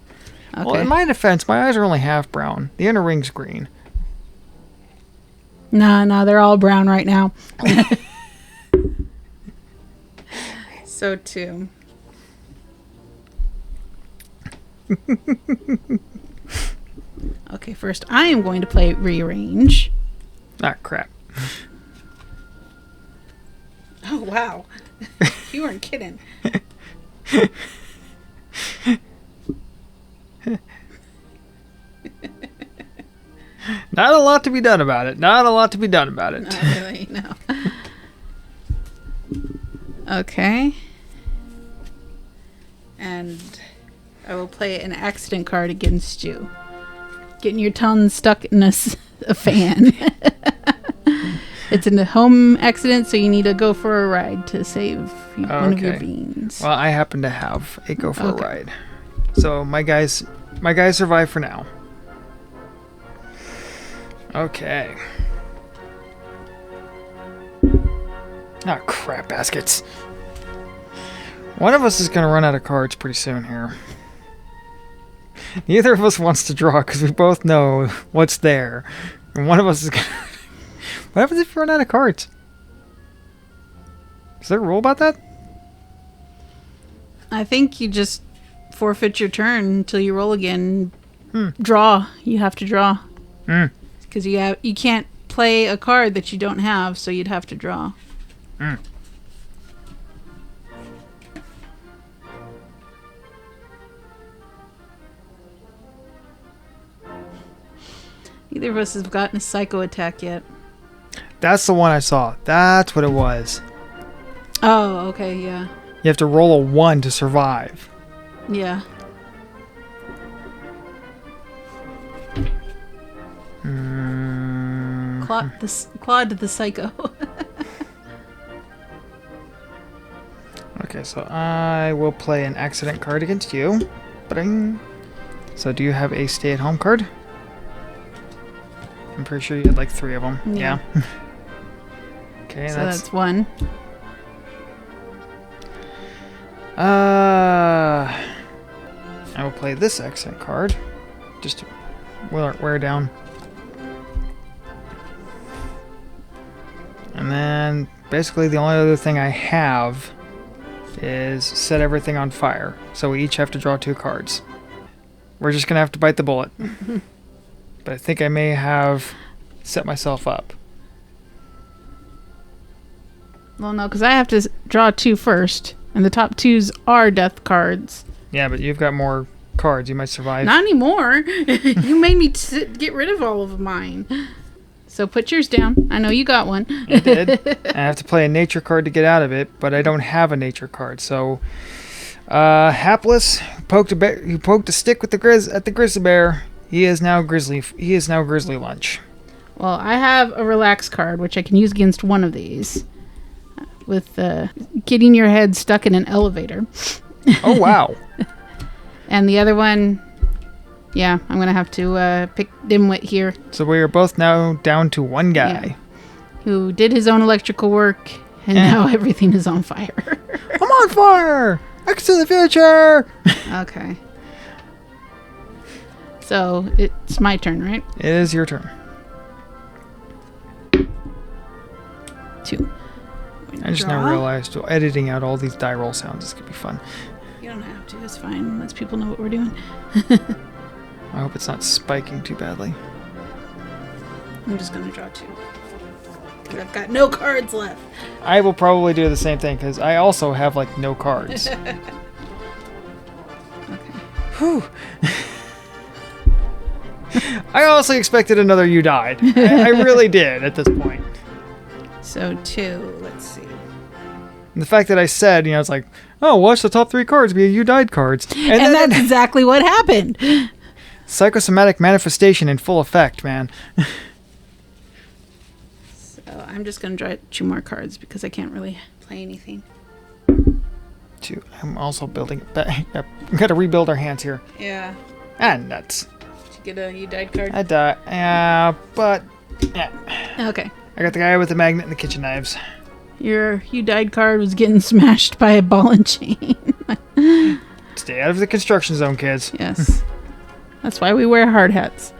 Okay. Well, in my defense, my eyes are only half brown. The inner ring's green. No, they're all brown right now. So too. Okay, first I am going to play rearrange. Ah, crap. Oh, wow. You weren't kidding. Not a lot to be done about it. Not Not really, no. Okay. And I will play an accident card against you. Getting your tongue stuck in a fan. It's in a home accident, so you need to go for a ride to save one of your beans. Well, I happen to have a go for a ride. So my guys survive for now. Okay. Ah, crap baskets. One of us is going to run out of cards pretty soon here. Neither of us wants to draw because we both know what's there. And one of us is going to... What happens if you run out of cards? Is there a rule about that? I think you just forfeit your turn until you roll again. Draw. You have to draw. Because you can't play a card that you don't have, so you'd have to draw. Neither of us have gotten a psycho attack yet. That's the one I saw. That's what it was. Oh, okay, yeah. You have to roll a 1 to survive. Yeah. Claude the psycho. Okay, so I will play an accident card against you. Ba-ding. So do you have a stay-at-home card? I'm pretty sure you had like 3 of them. Yeah. Okay, so that's 1. I will play this accent card just to wear down. And then basically the only other thing I have is set everything on fire. So we each have to draw 2 cards. We're just going to have to bite the bullet. But I think I may have set myself up. Well, no, because I have to draw 2 first. And the top 2s are death cards. Yeah, but you've got more cards. You might survive. Not anymore. You made me get rid of all of mine. So put yours down. I know you got one. I did. I have to play a nature card to get out of it, but I don't have a nature card. So, Hapless, who poked a stick with the grizzly bear. He is now grizzly lunch. Well, I have a relax card, which I can use against one of these. With getting your head stuck in an elevator. Oh, wow. And the other one, yeah, I'm going to have to pick Dimwit here. So we are both now down to one guy. Yeah. Who did his own electrical work, and now everything is on fire. I'm on fire! X to the future! Okay. So, it's my turn, right? It is your turn. 2. I just now realized editing out all these die roll sounds is going to be fun. You don't have to. It's fine. Lets people know what we're doing. I hope it's not spiking too badly. I'm just going to draw 2. Because I've got no cards left. I will probably do the same thing because I also have like no cards. Okay. Whew. I honestly expected another you died. I really did at this point. So 2, let's see. And the fact that I said, it's like, oh, watch the top 3 cards be you died cards. And that's exactly what happened. Psychosomatic manifestation in full effect, man. So I'm just going to draw 2 more cards because I can't really play anything. 2. I'm also building it back. We've got to rebuild our hands here. Yeah. Nuts. Did you get a you died card? I died. Yeah, but... Yeah. Okay. I got the guy with the magnet and the kitchen knives. Your you died card was getting smashed by a ball and chain. Stay out of the construction zone, kids. Yes. That's why we wear hard hats.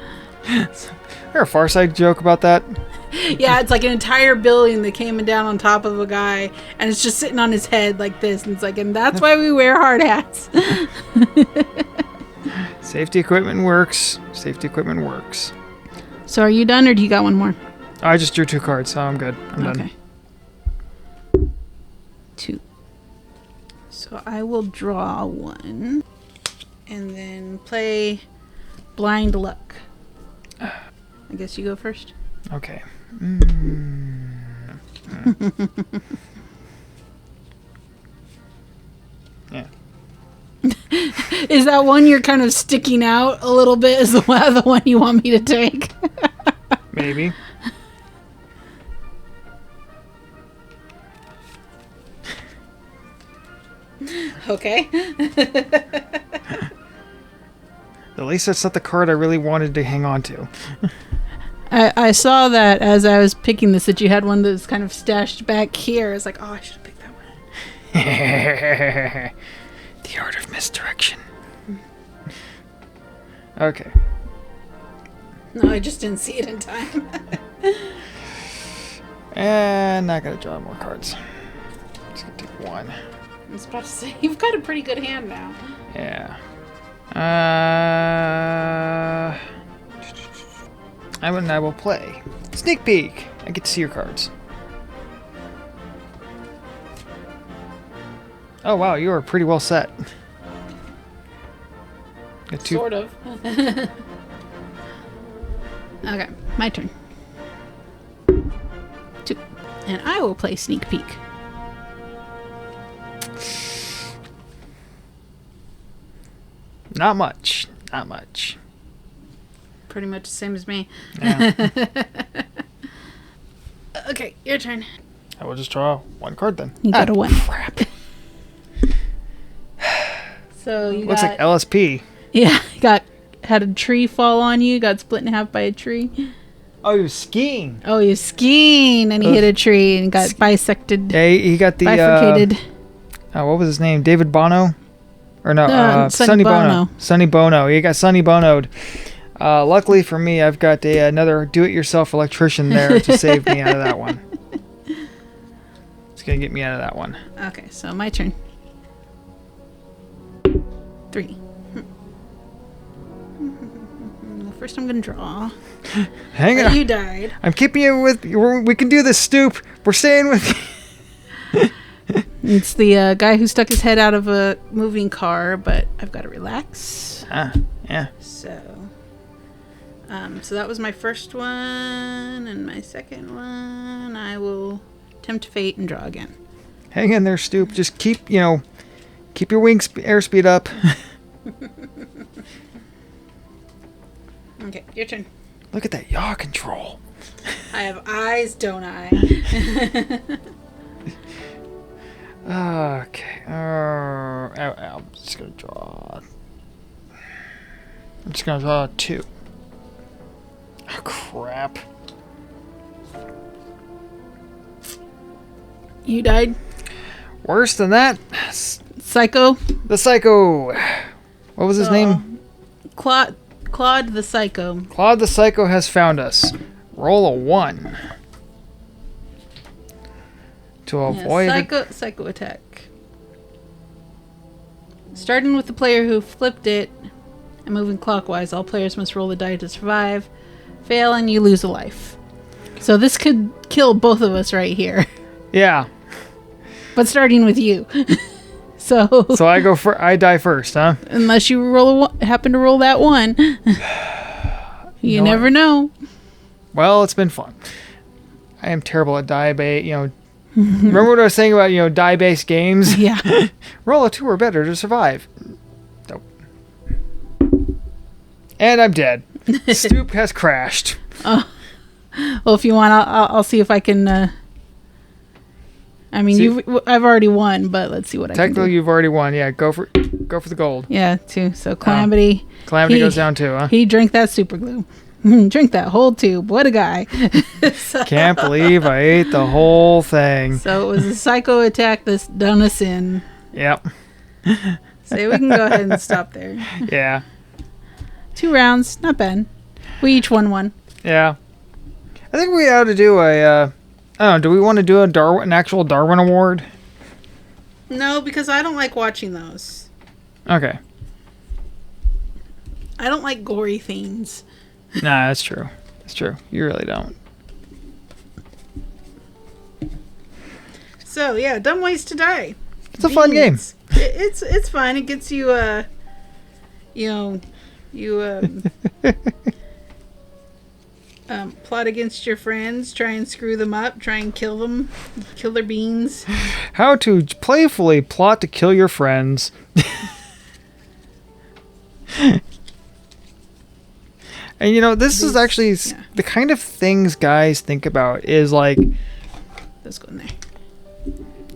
Is there a Far Side joke about that? Yeah, it's like an entire building that came down on top of a guy, and it's just sitting on his head like this, and it's like, and that's why we wear hard hats. Safety equipment works. Safety equipment works. So are you done, or do you got one more? I just drew 2 cards, so I'm good. I'm done. 2. So I will draw 1, and then play Blind Luck. I guess you go first. Okay. Yeah. Is that one you're kind of sticking out a little bit? Is the one you want me to take? Maybe. Okay. At least that's not the card I really wanted to hang on to. I saw that as I was picking this, that you had one that was kind of stashed back here. I was like, oh, I should have picked that one. The art of misdirection. Okay. No, I just didn't see it in time. And not gonna draw more cards. Just gonna take 1. I was about to say, you've got a pretty good hand now. Yeah. I will play. Sneak peek. I get to see your cards. Oh wow, you are pretty well set. Sort of. Okay, my turn. 2. And I will play Sneak Peek. Not much. Not much. Pretty much the same as me. Yeah. Okay, your turn. I will just draw 1 card then. You got a 1. Crap. So you Looks got... like LSP. Yeah, had a tree fall on you, got split in half by a tree. Oh, he was skiing. Oh, he was skiing and he hit a tree and got bisected. Yeah, he got the bifurcated. What was his name? David Bono? Or no, Sonny Bono. Sonny Bono. He got Sonny Bono'd. Luckily for me, I've got another do-it-yourself electrician there to save me out of that one. It's going to get me out of that one. Okay, so my turn. 3. First I'm going to draw. Hang on. You died. I'm keeping you with... We can do this, Stoop. We're staying with... It's the guy who stuck his head out of a moving car, but I've got to relax. Yeah. So that was my first one, and my second one, I will tempt fate and draw again. Hang in there, Stoop. Just keep your airspeed up. Okay, your turn. Look at that yaw control. I have eyes, don't I? Okay. I'm just gonna draw. I'm just gonna draw 2. Oh, crap. You died? Worse than that. Psycho? The Psycho. What was his name? Claude the Psycho. Claude the Psycho has found us. Roll a 1. To avoid psycho attack. Starting with the player who flipped it and moving clockwise, all players must roll the die to survive. Fail and you lose a life. So this could kill both of us right here. Yeah. But starting with you. So I die first, huh? Unless you happen to roll that 1. You never know. Well, it's been fun. I am terrible at die bait, Remember what I was saying about, die-based games? Yeah. Roll a 2 or better to survive. Nope. And I'm dead. Stoop has crashed. Oh. Well, if you want, I'll see if I can... I've already won, but let's see what I can do. Technically, you've already won. Yeah, go for the gold. Yeah, 2. So Calamity. Calamity goes down 2, huh? He drank that super glue. Drink that whole tube. What a guy. Can't believe I ate the whole thing. So it was a psycho attack that's done us in. Yep. So we can go ahead and stop there. Yeah. 2 rounds. Not bad. We each won 1. Yeah. I think we ought to do I don't know, do we want to do an actual Darwin Award? No, because I don't like watching those. Okay. I don't like gory things. Nah, that's true. That's true. You really don't. So, yeah, Dumb Ways to Die. It's a fun game. It's fun. It gets you, plot against your friends, try and screw them up, try and kill them, kill their beans. How to playfully plot to kill your friends. And this is actually the kind of things guys think about is like... Let's go in there.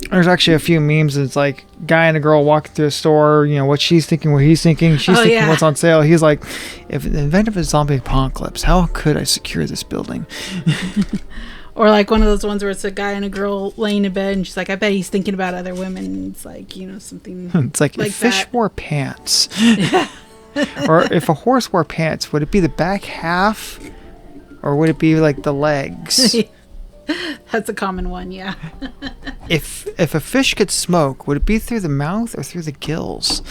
There's actually a few memes. It's like guy and a girl walking through a store, what she's thinking, what he's thinking. She's thinking what's on sale. He's like, if in the event of a zombie apocalypse, how could I secure this building? Or like one of those ones where it's a guy and a girl laying in bed and she's like, I bet he's thinking about other women. It's like, something it's like if fish wore pants. Or if a horse wore pants, would it be the back half? Or would it be like the legs? That's a common one, yeah. If a fish could smoke, would it be through the mouth or through the gills?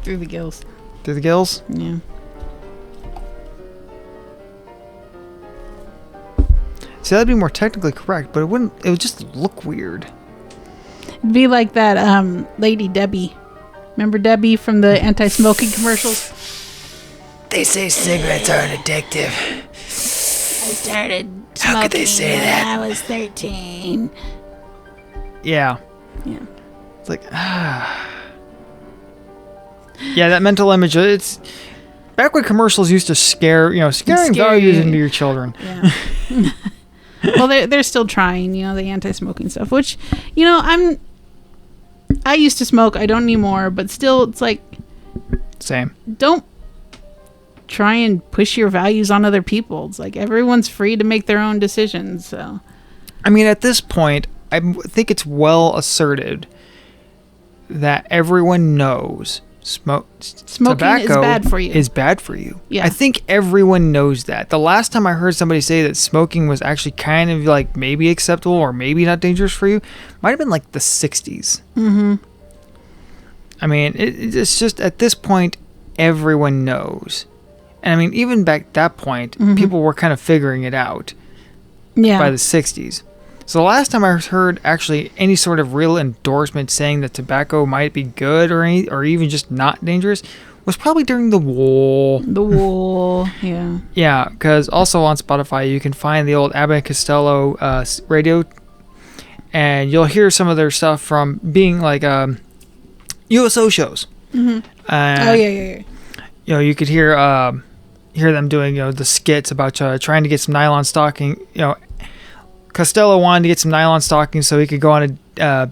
Through the gills. Through the gills? Yeah. See, that'd be more technically correct, but it would just look weird. It'd be like that Lady Debbie. Remember Debbie from the anti-smoking commercials? They say cigarettes are addictive. I started smoking How could they say when that? I was 13. Yeah. Yeah. It's like, Yeah, that mental image, it's... Back when commercials used to scaring values into your children. Yeah. Well, they're still trying, the anti-smoking stuff, which, I used to smoke. I don't anymore, but still, it's like, Same. Don't try and push your values on other people. It's like everyone's free to make their own decisions. So, I mean, at this point, I think it's well asserted that everyone knows smoking tobacco is bad for you. Is bad for you. Yeah. I think everyone knows that. The last time I heard somebody say that smoking was actually kind of like maybe acceptable or maybe not dangerous for you, might have been like the 60s. Mm-hmm. I mean, it's just at this point, everyone knows. And I mean, even back at that point, people were kind of figuring it out by the 60s. So the last time I heard actually any sort of real endorsement saying that tobacco might be good or even just not dangerous was probably during the war. The war, yeah. Yeah, because also on Spotify you can find the old Abbott and Costello radio, and you'll hear some of their stuff from being like USO shows. Mm-hmm. Yeah. You know, you could hear them doing the skits about trying to get some nylon stocking. Costello wanted to get some nylon stockings so he could go on a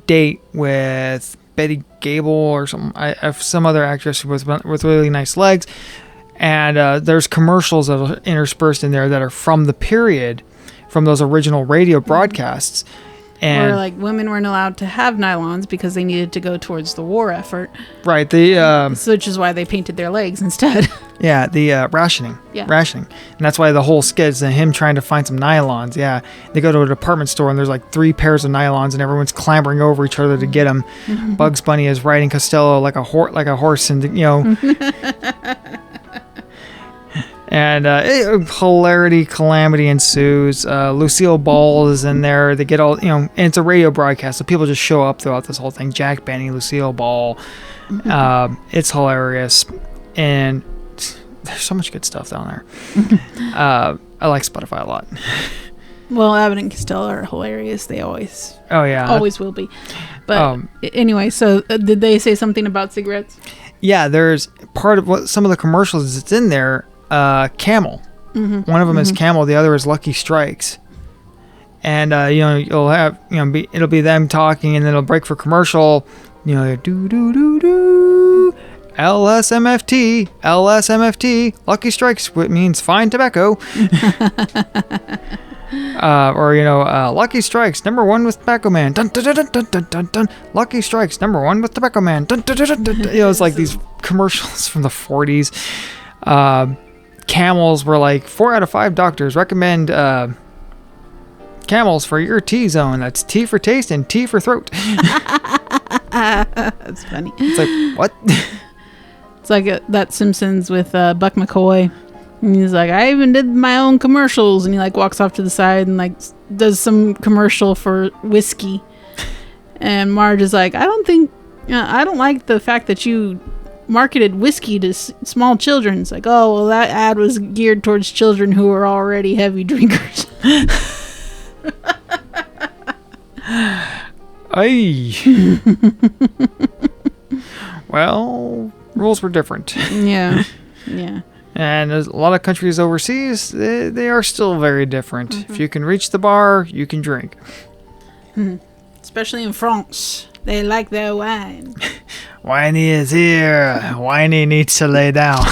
date with Betty Gable or some other actress with really nice legs. And there's commercials that are interspersed in there that are from the period, from those original radio broadcasts. And or like women weren't allowed to have nylons because they needed to go towards the war effort. Right. Which is why they painted their legs instead. Yeah, the rationing. Yeah. Rationing. And that's why the whole skit is him trying to find some nylons. Yeah. They go to a department store and there's like 3 pairs of nylons and everyone's clambering over each other to get them. Mm-hmm. Bugs Bunny is riding Costello like a horse and, And calamity ensues. Lucille Ball is in there. They get all, and it's a radio broadcast, so people just show up throughout this whole thing. Jack Benny, Lucille Ball. It's hilarious. And there's so much good stuff down there. I like Spotify a lot. Well, Abbott and Costello are hilarious. They always will be. But anyway, so did they say something about cigarettes? Yeah, there's part of some of the commercials that's in there. Camel. Mm-hmm. One of them is Camel. The other is Lucky Strikes. And you'll have it'll be them talking, and then it'll break for commercial. Do do do do. LSMFT. Lucky Strikes means fine tobacco. Lucky Strikes #1 with Tobacco Man. Dun, dun, dun, dun, dun, dun, dun. Lucky Strikes #1 with Tobacco Man. Dun, dun, dun, dun, dun. It's like these commercials from the 40s. Camels were like 4 out of 5 doctors recommend Camels for your T-zone. That's T for taste and T for throat. That's funny. It's like, what? It's like that Simpsons with Buck McCoy. And he's like, I even did my own commercials. And he like walks off to the side and like does some commercial for whiskey. And Marge is like, I don't like the fact that you marketed whiskey to small children. It's like, oh, well, that ad was geared towards children who are already heavy drinkers. Aye. Well, rules were different. Yeah. And there's a lot of countries overseas, they are still very different. Mm-hmm. If you can reach the bar, you can drink. Especially in France. They like their wine. Winey is here. Winey needs to lay down.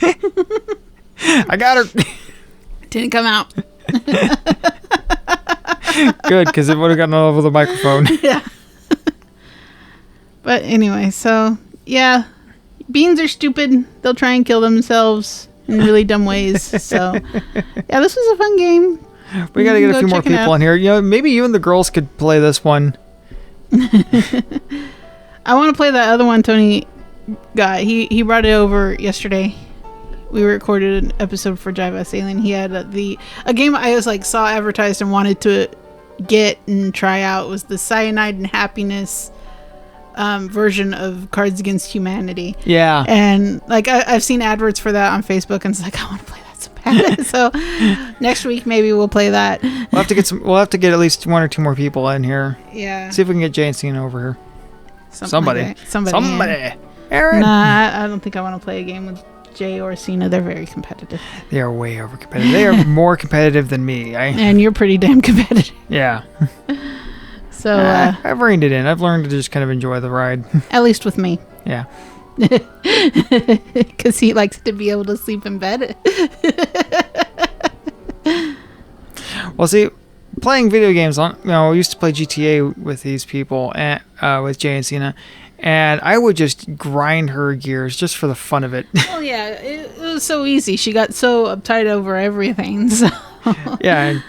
I got her. Didn't come out. Good, because it would have gotten all over the microphone. Yeah. But anyway, so, yeah. Beans are stupid. They'll try and kill themselves in really dumb ways. So, yeah, this was a fun game. We got to get a few more people in here. Maybe you and the girls could play this one. I want to play that other one Tony got. He brought it over yesterday. We recorded an episode for Jive Alien. He had a game I was like saw advertised and wanted to get and try out was the Cyanide and Happiness version of Cards Against Humanity. Yeah. And like I've seen adverts for that on Facebook, and it's like I want to play that so bad. So next week maybe we'll play that. We'll have to get at least 1 or 2 more people in here. Yeah. See if we can get Jay and Cena over here. Somebody. Yeah. Aaron. Nah, I don't think I want to play a game with Jay or Cena. They're very competitive. They are way over competitive. They are more competitive than me. And you're pretty damn competitive. Yeah. So I've reined it in. I've learned to just kind of enjoy the ride. At least with me. Yeah. Because he likes to be able to sleep in bed. Well, see, playing video games, we used to play GTA with these people, and with Jay and Cena, and I would just grind her gears just for the fun of it. Well, yeah, it was so easy. She got so uptight over everything. So. Yeah.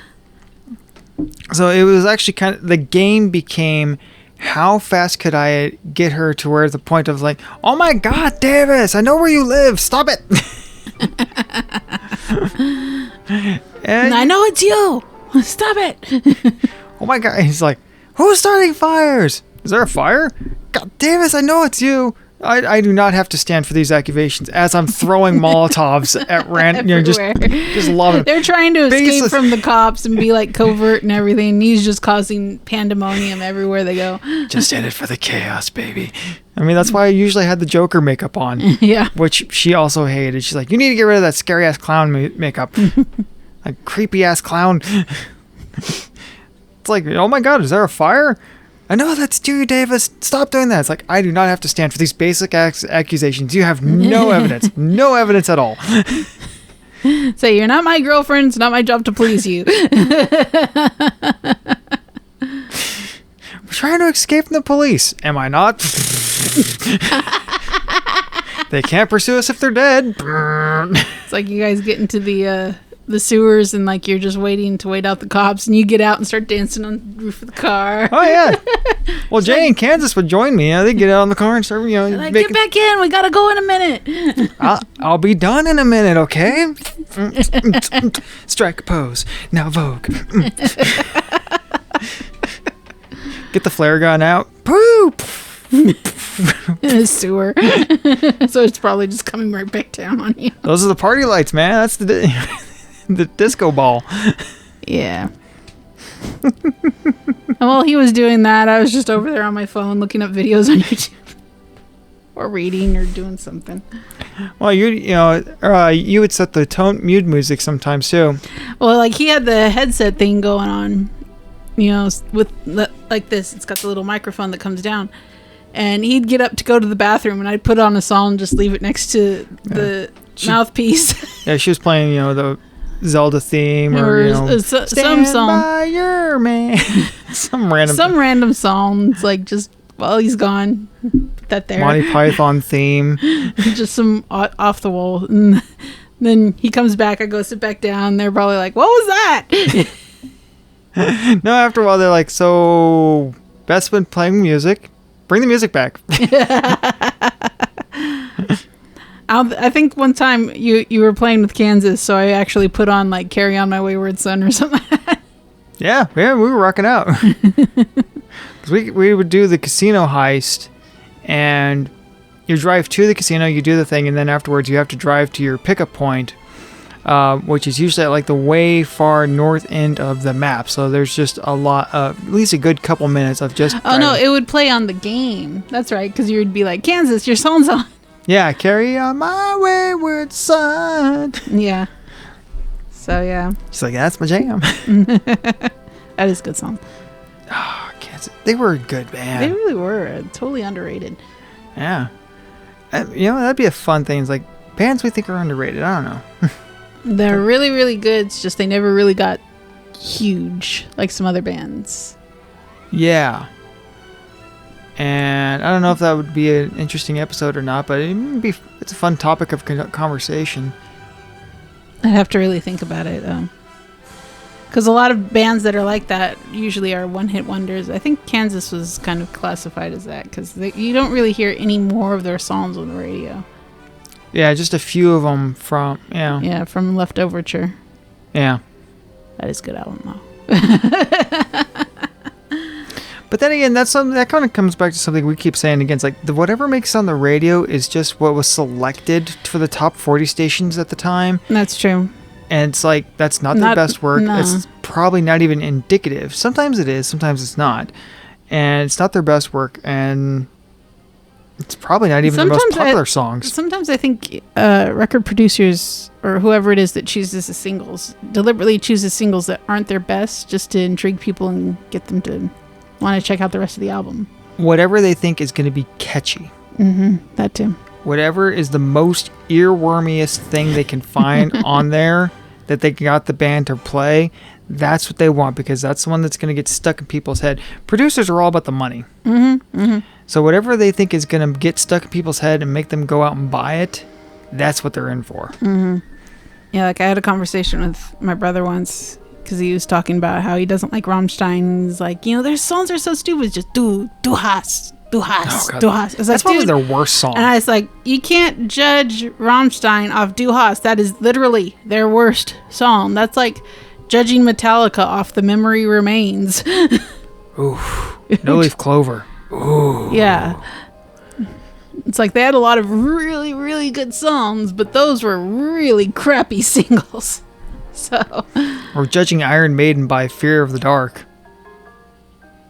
So it was actually the game became, how fast could I get her to where the point of like, oh my God, Davis, I know where you live. Stop it. And I know it's you. Stop it. Oh my God. He's like, who's starting fires? Is there a fire? God, Davis, I know it's you. I do not have to stand for these accusations as I'm throwing Molotovs at random. Just love it. They're trying to escape from the cops and be like covert and everything. And he's just causing pandemonium everywhere they go. Just in it for the chaos, baby. I mean, that's why I usually had the Joker makeup on. Yeah. Which she also hated. She's like, you need to get rid of that scary ass clown makeup. Like creepy ass clown. It's like, oh my God, is there a fire? I know that's you, Davis. Stop doing that. It's like, I do not have to stand for these basic accusations. You have no evidence. No evidence at all. Say, you're not my girlfriend. It's not my job to please you. We're trying to escape from the police. Am I not? They can't pursue us if they're dead. It's like you guys get into the sewers and like you're just waiting to wait out the cops, and you get out and start dancing on the roof of the car. Oh yeah. Well, Jay and Kansas would join me. They get out in the car and start, like, get back in. We gotta go in a minute. I'll be done in a minute, okay? Strike a pose. Now Vogue. Get the flare gun out. Poop. In a sewer. So it's probably just coming right back down on you. Those are the party lights, man. That's the disco ball. Yeah. While he was doing that, I was just over there on my phone looking up videos on YouTube. Or reading or doing something. Well, you would set the mute music sometimes too. Well, like he had the headset thing going on, with like this. It's got the little microphone that comes down. And he'd get up to go to the bathroom, and I'd put on a song and just leave it next to the mouthpiece. Yeah, she was playing, the Zelda theme or some Stand song. By Your Man. Some random songs, like just while he's gone. Put that there. Monty Python theme. Just some off the wall. And then he comes back. I go sit back down. They're probably like, "What was that?" No, after a while they're like, "So Beth's been playing music. Bring the music back." I think one time you were playing with Kansas, so I actually put on like "Carry On My Wayward Son" or something like that. Yeah, we were rocking out. we would do the casino heist, and you drive to the casino, you do the thing, and then afterwards you have to drive to your pickup point, which is usually at like the way far north end of the map. So there's just a lot, at least a good couple minutes of just. Oh no, it would play on the game. That's right, because you would be like, "Kansas, your song's on." Yeah, carry on my wayward son. Yeah. So yeah. She's like, that's my jam. That is a good song. Oh, Kansas. They were a good band. They really were. Totally underrated. Yeah. That'd be a fun thing. It's like bands we think are underrated. I don't know. They're really, really good. It's just they never really got huge like some other bands. Yeah. And I don't know if that would be an interesting episode or not, but it's a fun topic of conversation. I'd have to really think about it. Because a lot of bands that are like that usually are one-hit wonders. I think Kansas was kind of classified as that because you don't really hear any more of their songs on the radio. Yeah, just a few of them from, Yeah, from Leftoverture. Yeah. That is a good album, though. But then again, that kind of comes back to something we keep saying again. It's like whatever makes on the radio is just what was selected for the top 40 stations at the time. That's true. And it's like, that's not their best work. No. It's probably not even indicative. Sometimes it is, sometimes it's not. And it's not their best work. And it's probably not even the most popular songs. Sometimes I think record producers or whoever it is that chooses the singles deliberately chooses singles that aren't their best just to intrigue people and get them to want to check out the rest of the album. Whatever they think is going to be catchy. Mm-hmm. That too. whatever is the most earwormiest thing they can find on there that they got the band to play. That's what they want, because that's the one that's going to get stuck in people's head. Producers are all about the money. So whatever they think is going to get stuck in people's head and make them go out and buy it, that's what they're in for. Yeah, like I had a conversation with my brother once because he was talking about how he doesn't like Rammstein. He's like, their songs are so stupid. It's just du hast, du hast, Oh, du hast. It's that's like, probably their worst song. And I was like, you can't judge Rammstein off Du hast. That is literally their worst song. That's like judging Metallica off The Memory Remains. Oof. No Leaf Clover. Ooh. Yeah. It's like they had a lot of really, really good songs, but those were really crappy singles. So. Or judging Iron Maiden by Fear of the Dark.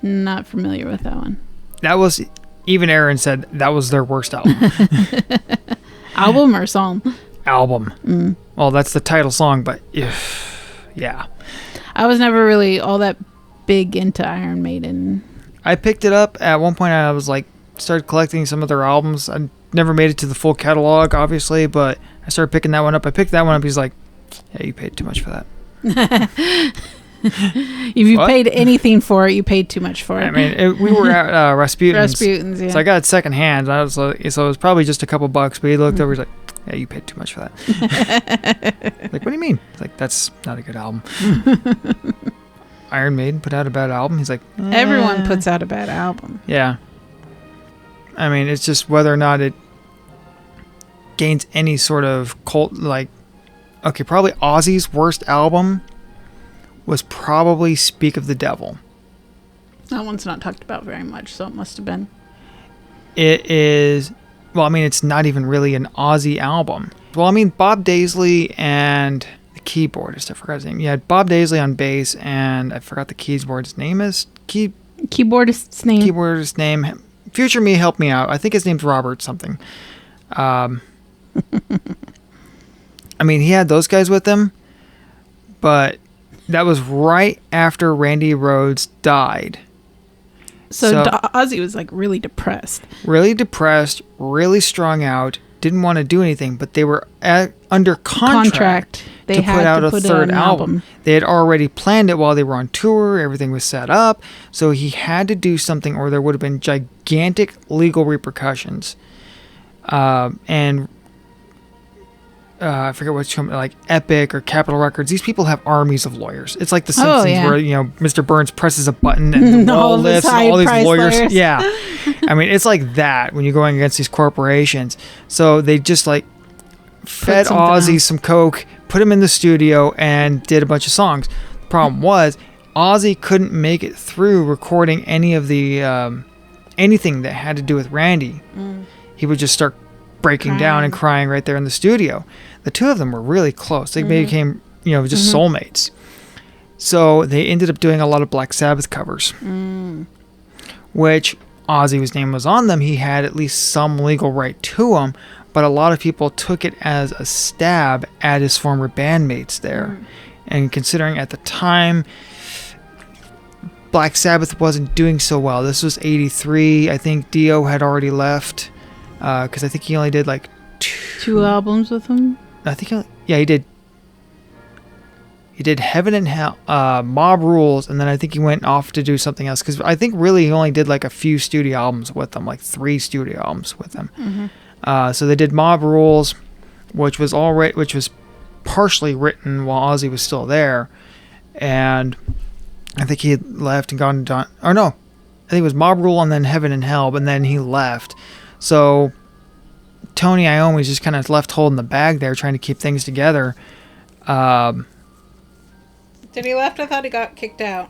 Not familiar with that one. That was, even Aaron said that was their worst album. Album or song? Album. Well, that's the title song, but yeah. I was never really all that big into Iron Maiden. I picked it up at one point. I was like, started collecting some of their albums. I never made it to the full catalog, obviously, but I started picking that one up. I picked that one up. He's like, yeah, you paid too much for that. If you paid anything for it, you paid too much for it. I mean, we were at Rasputin's. Yeah. So I got it secondhand. I was like, so it was probably just a couple bucks, but he looked over, he's like, yeah, you paid too much for that. Like, what do you mean? It's like, that's not a good album. Iron Maiden put out a bad album. He's like, everyone puts out a bad album. Yeah. I mean, it's just whether or not it gains any sort of cult, like, okay, probably Ozzy's worst album was probably Speak of the Devil. That one's not talked about very much, so it must have been. It is, well, I mean, it's not even really an Ozzy album. Well, I mean, Bob Daisley and the keyboardist, I forgot his name. You had Bob Daisley on bass, and I forgot the keyboardist's name is. Keyboardist's name. Keyboardist's name. Future me, help me out. I think his name's Robert something. I mean, he had those guys with him, but that was right after Randy Rhoads died. So Ozzy was like really depressed. Really depressed, really strung out, didn't want to do anything, but they were under contract They to had put out to a put third an album. They had already planned it while they were on tour. Everything was set up. So he had to do something or there would have been gigantic legal repercussions. And I forget what's like Epic or Capitol Records. These people have armies of lawyers. It's like The Simpsons where, Mr. Burns presses a button and the wall lifts and all these lawyers. Yeah. I mean, it's like that when you're going against these corporations. So they just like fed Ozzy some coke, put him in the studio, and did a bunch of songs. The problem was Ozzy couldn't make it through recording any of the anything that had to do with Randy. He would just start breaking down and crying right there in the studio. The two of them were really close. They became, just soulmates. So they ended up doing a lot of Black Sabbath covers, which Ozzy's name was on them. He had at least some legal right to them, but a lot of people took it as a stab at his former bandmates there. And considering at the time, Black Sabbath wasn't doing so well. This was 83. I think Dio had already left. Because I think he only did like two albums with him. I think he did. He did Heaven and Hell, Mob Rules, and then I think he went off to do something else. Because I think really he only did like a few studio albums with them, like 3 studio albums with them. So they did Mob Rules, which was partially written while Ozzy was still there, and I think he had left and gone to I think it was Mob Rule and then Heaven and Hell, but then he left. So Tony Iommi was just kind of left holding the bag there, trying to keep things together. Did he left? I thought he got kicked out.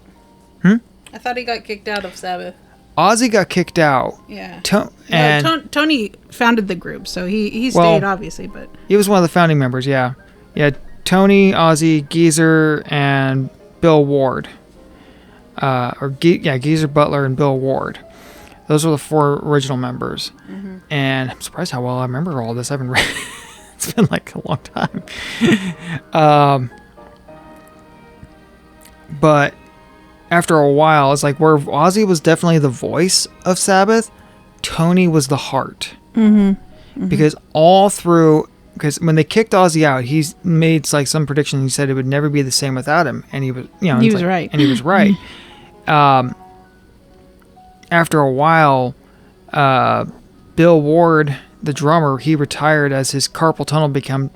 I thought he got kicked out of Sabbath. Ozzy got kicked out. Yeah. Tony founded the group, so he stayed, obviously, but... He was one of the founding members, yeah. Yeah, Tony, Ozzy, Geezer, and Bill Ward. Geezer, Butler, and Bill Ward. Those were the 4 original members. And I'm surprised how well I remember all this. I haven't read it's been like a long time. But after a while, it's like where Ozzy was definitely the voice of Sabbath, Tony was the heart. because all through, because when they kicked Ozzy out, he's made like some prediction. He said it would never be the same without him, and he was, he was right, and he was right. After a while, Bill Ward, the drummer, he retired as his carpal tunnel became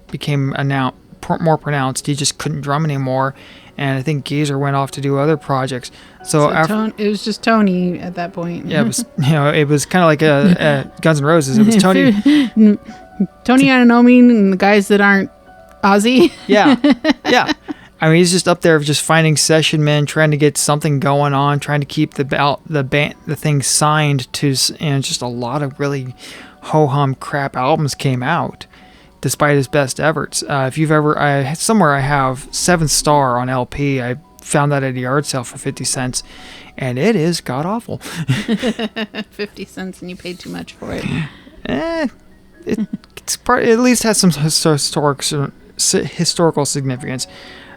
more pronounced. He just couldn't drum anymore, and I think Geezer went off to do other projects. So after, it was just Tony at that point. Yeah, it was it was kind of like a Guns N' Roses. It was Tony, Iommi, and the guys that aren't Ozzy. yeah. I mean, he's just up there just finding session men, trying to get something going on, trying to keep the thing signed to, and just a lot of really ho-hum crap albums came out, despite his best efforts. If you've ever, somewhere I have 7 Star on LP. I found that at a yard sale for 50 cents, and it is god awful. 50 cents, and you paid too much for it. It's at least has some historical significance.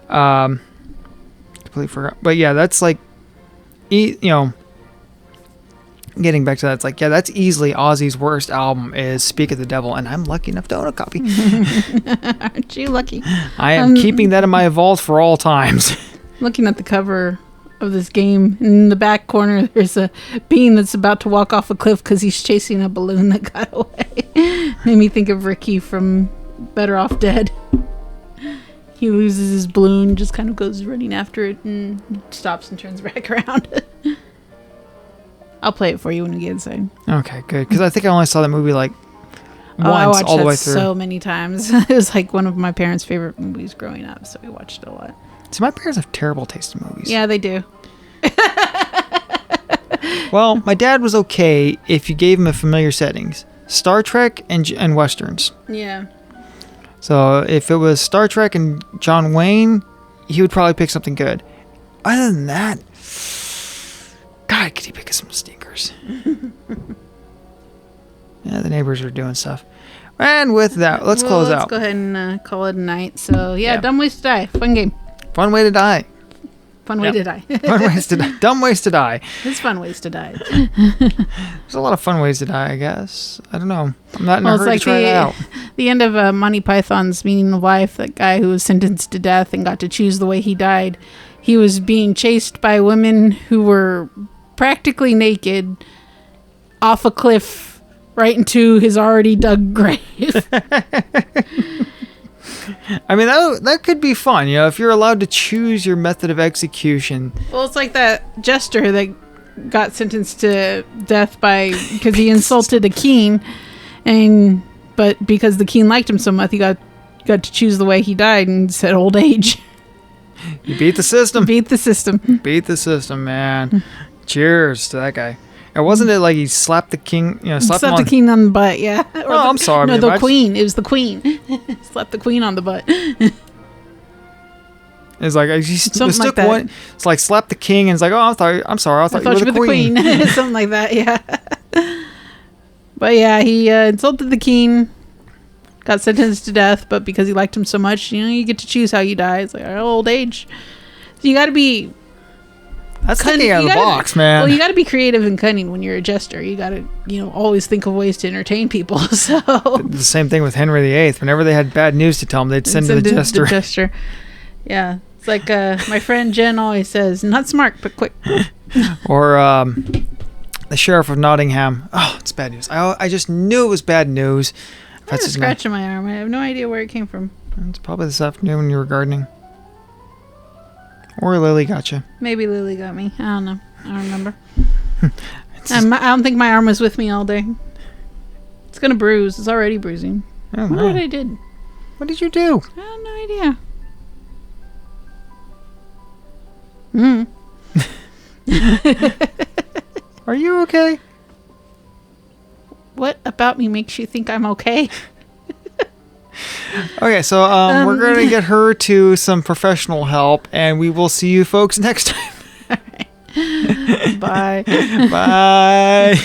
Completely forgot, but yeah, that's like, getting back to that, it's like, yeah, that's easily Ozzy's worst album is Speak of the Devil, and I'm lucky enough to own a copy. Aren't you lucky? I am keeping that in my vault for all times. Looking at the cover of this game, in the back corner, there's a bean that's about to walk off a cliff because he's chasing a balloon that got away. Made me think of Ricky from Better Off Dead. He loses his balloon, just kind of goes running after it and stops and turns back around. I'll play it for you when we get inside. Okay, good. Because I think I only saw that movie like once, I watched all the that way through. so many times. It was like one of my parents' favorite movies growing up, so we watched it a lot. See, my parents have terrible taste in movies. Yeah, they do. Well, my dad was okay if you gave him a familiar settings. Star Trek and Westerns. Yeah. So if it was Star Trek and John Wayne, he would probably pick something good. Other than that, God, could he pick some stinkers? Yeah, the neighbors are doing stuff. And with that, let's close out. Let's go ahead and call it a night. So, yeah, Dumb Ways to Die. Fun game. Fun way to die. Fun way to die. Fun ways to die. Dumb ways to die. It's fun ways to die. There's a lot of fun ways to die, I guess. I don't know. I'm not in a hurry to try that out. The end of Monty Python's Meaning of Life, that guy who was sentenced to death and got to choose the way he died, he was being chased by women who were practically naked off a cliff right into his already dug grave. I mean, that could be fun, if you're allowed to choose your method of execution. Well, it's like that jester that got sentenced to death because he insulted a king, but because the king liked him so much, he got to choose the way he died and said old age. You beat the system. Beat the system. Beat the system, man. Cheers to that guy. And wasn't it like he slapped the king? Slapped the king on the butt, yeah. I'm sorry. No, the queen. It was the queen. Slapped the queen on the butt. It's like he something like that. It's like slap the king, and it's like, I'm sorry. I thought you were the queen. Something like that, yeah. But yeah, he insulted the king, got sentenced to death, but because he liked him so much, you get to choose how you die. It's like old age. So you got to be. That's thinking out of the box, man. Well, you got to be creative and cunning when you're a jester. You got to, always think of ways to entertain people. So the same thing with Henry VIII. Whenever they had bad news to tell him, they'd send the jester. The jester. Yeah, it's like my friend Jen always says, "Not smart, but quick." Or the sheriff of Nottingham. Oh, it's bad news. I just knew it was bad news. I had a scratch on my arm. I have no idea where it came from. It's probably this afternoon when you were gardening. Or Lily got you. Maybe Lily got me. I don't know. I don't remember. I don't think my arm was with me all day. It's going to bruise. It's already bruising. I wonder what I did. What did you do? I have no idea. Are you okay? What about me makes you think I'm okay? Okay, so we're going to get her to some professional help, and we will see you folks next time. All right. Bye. Bye.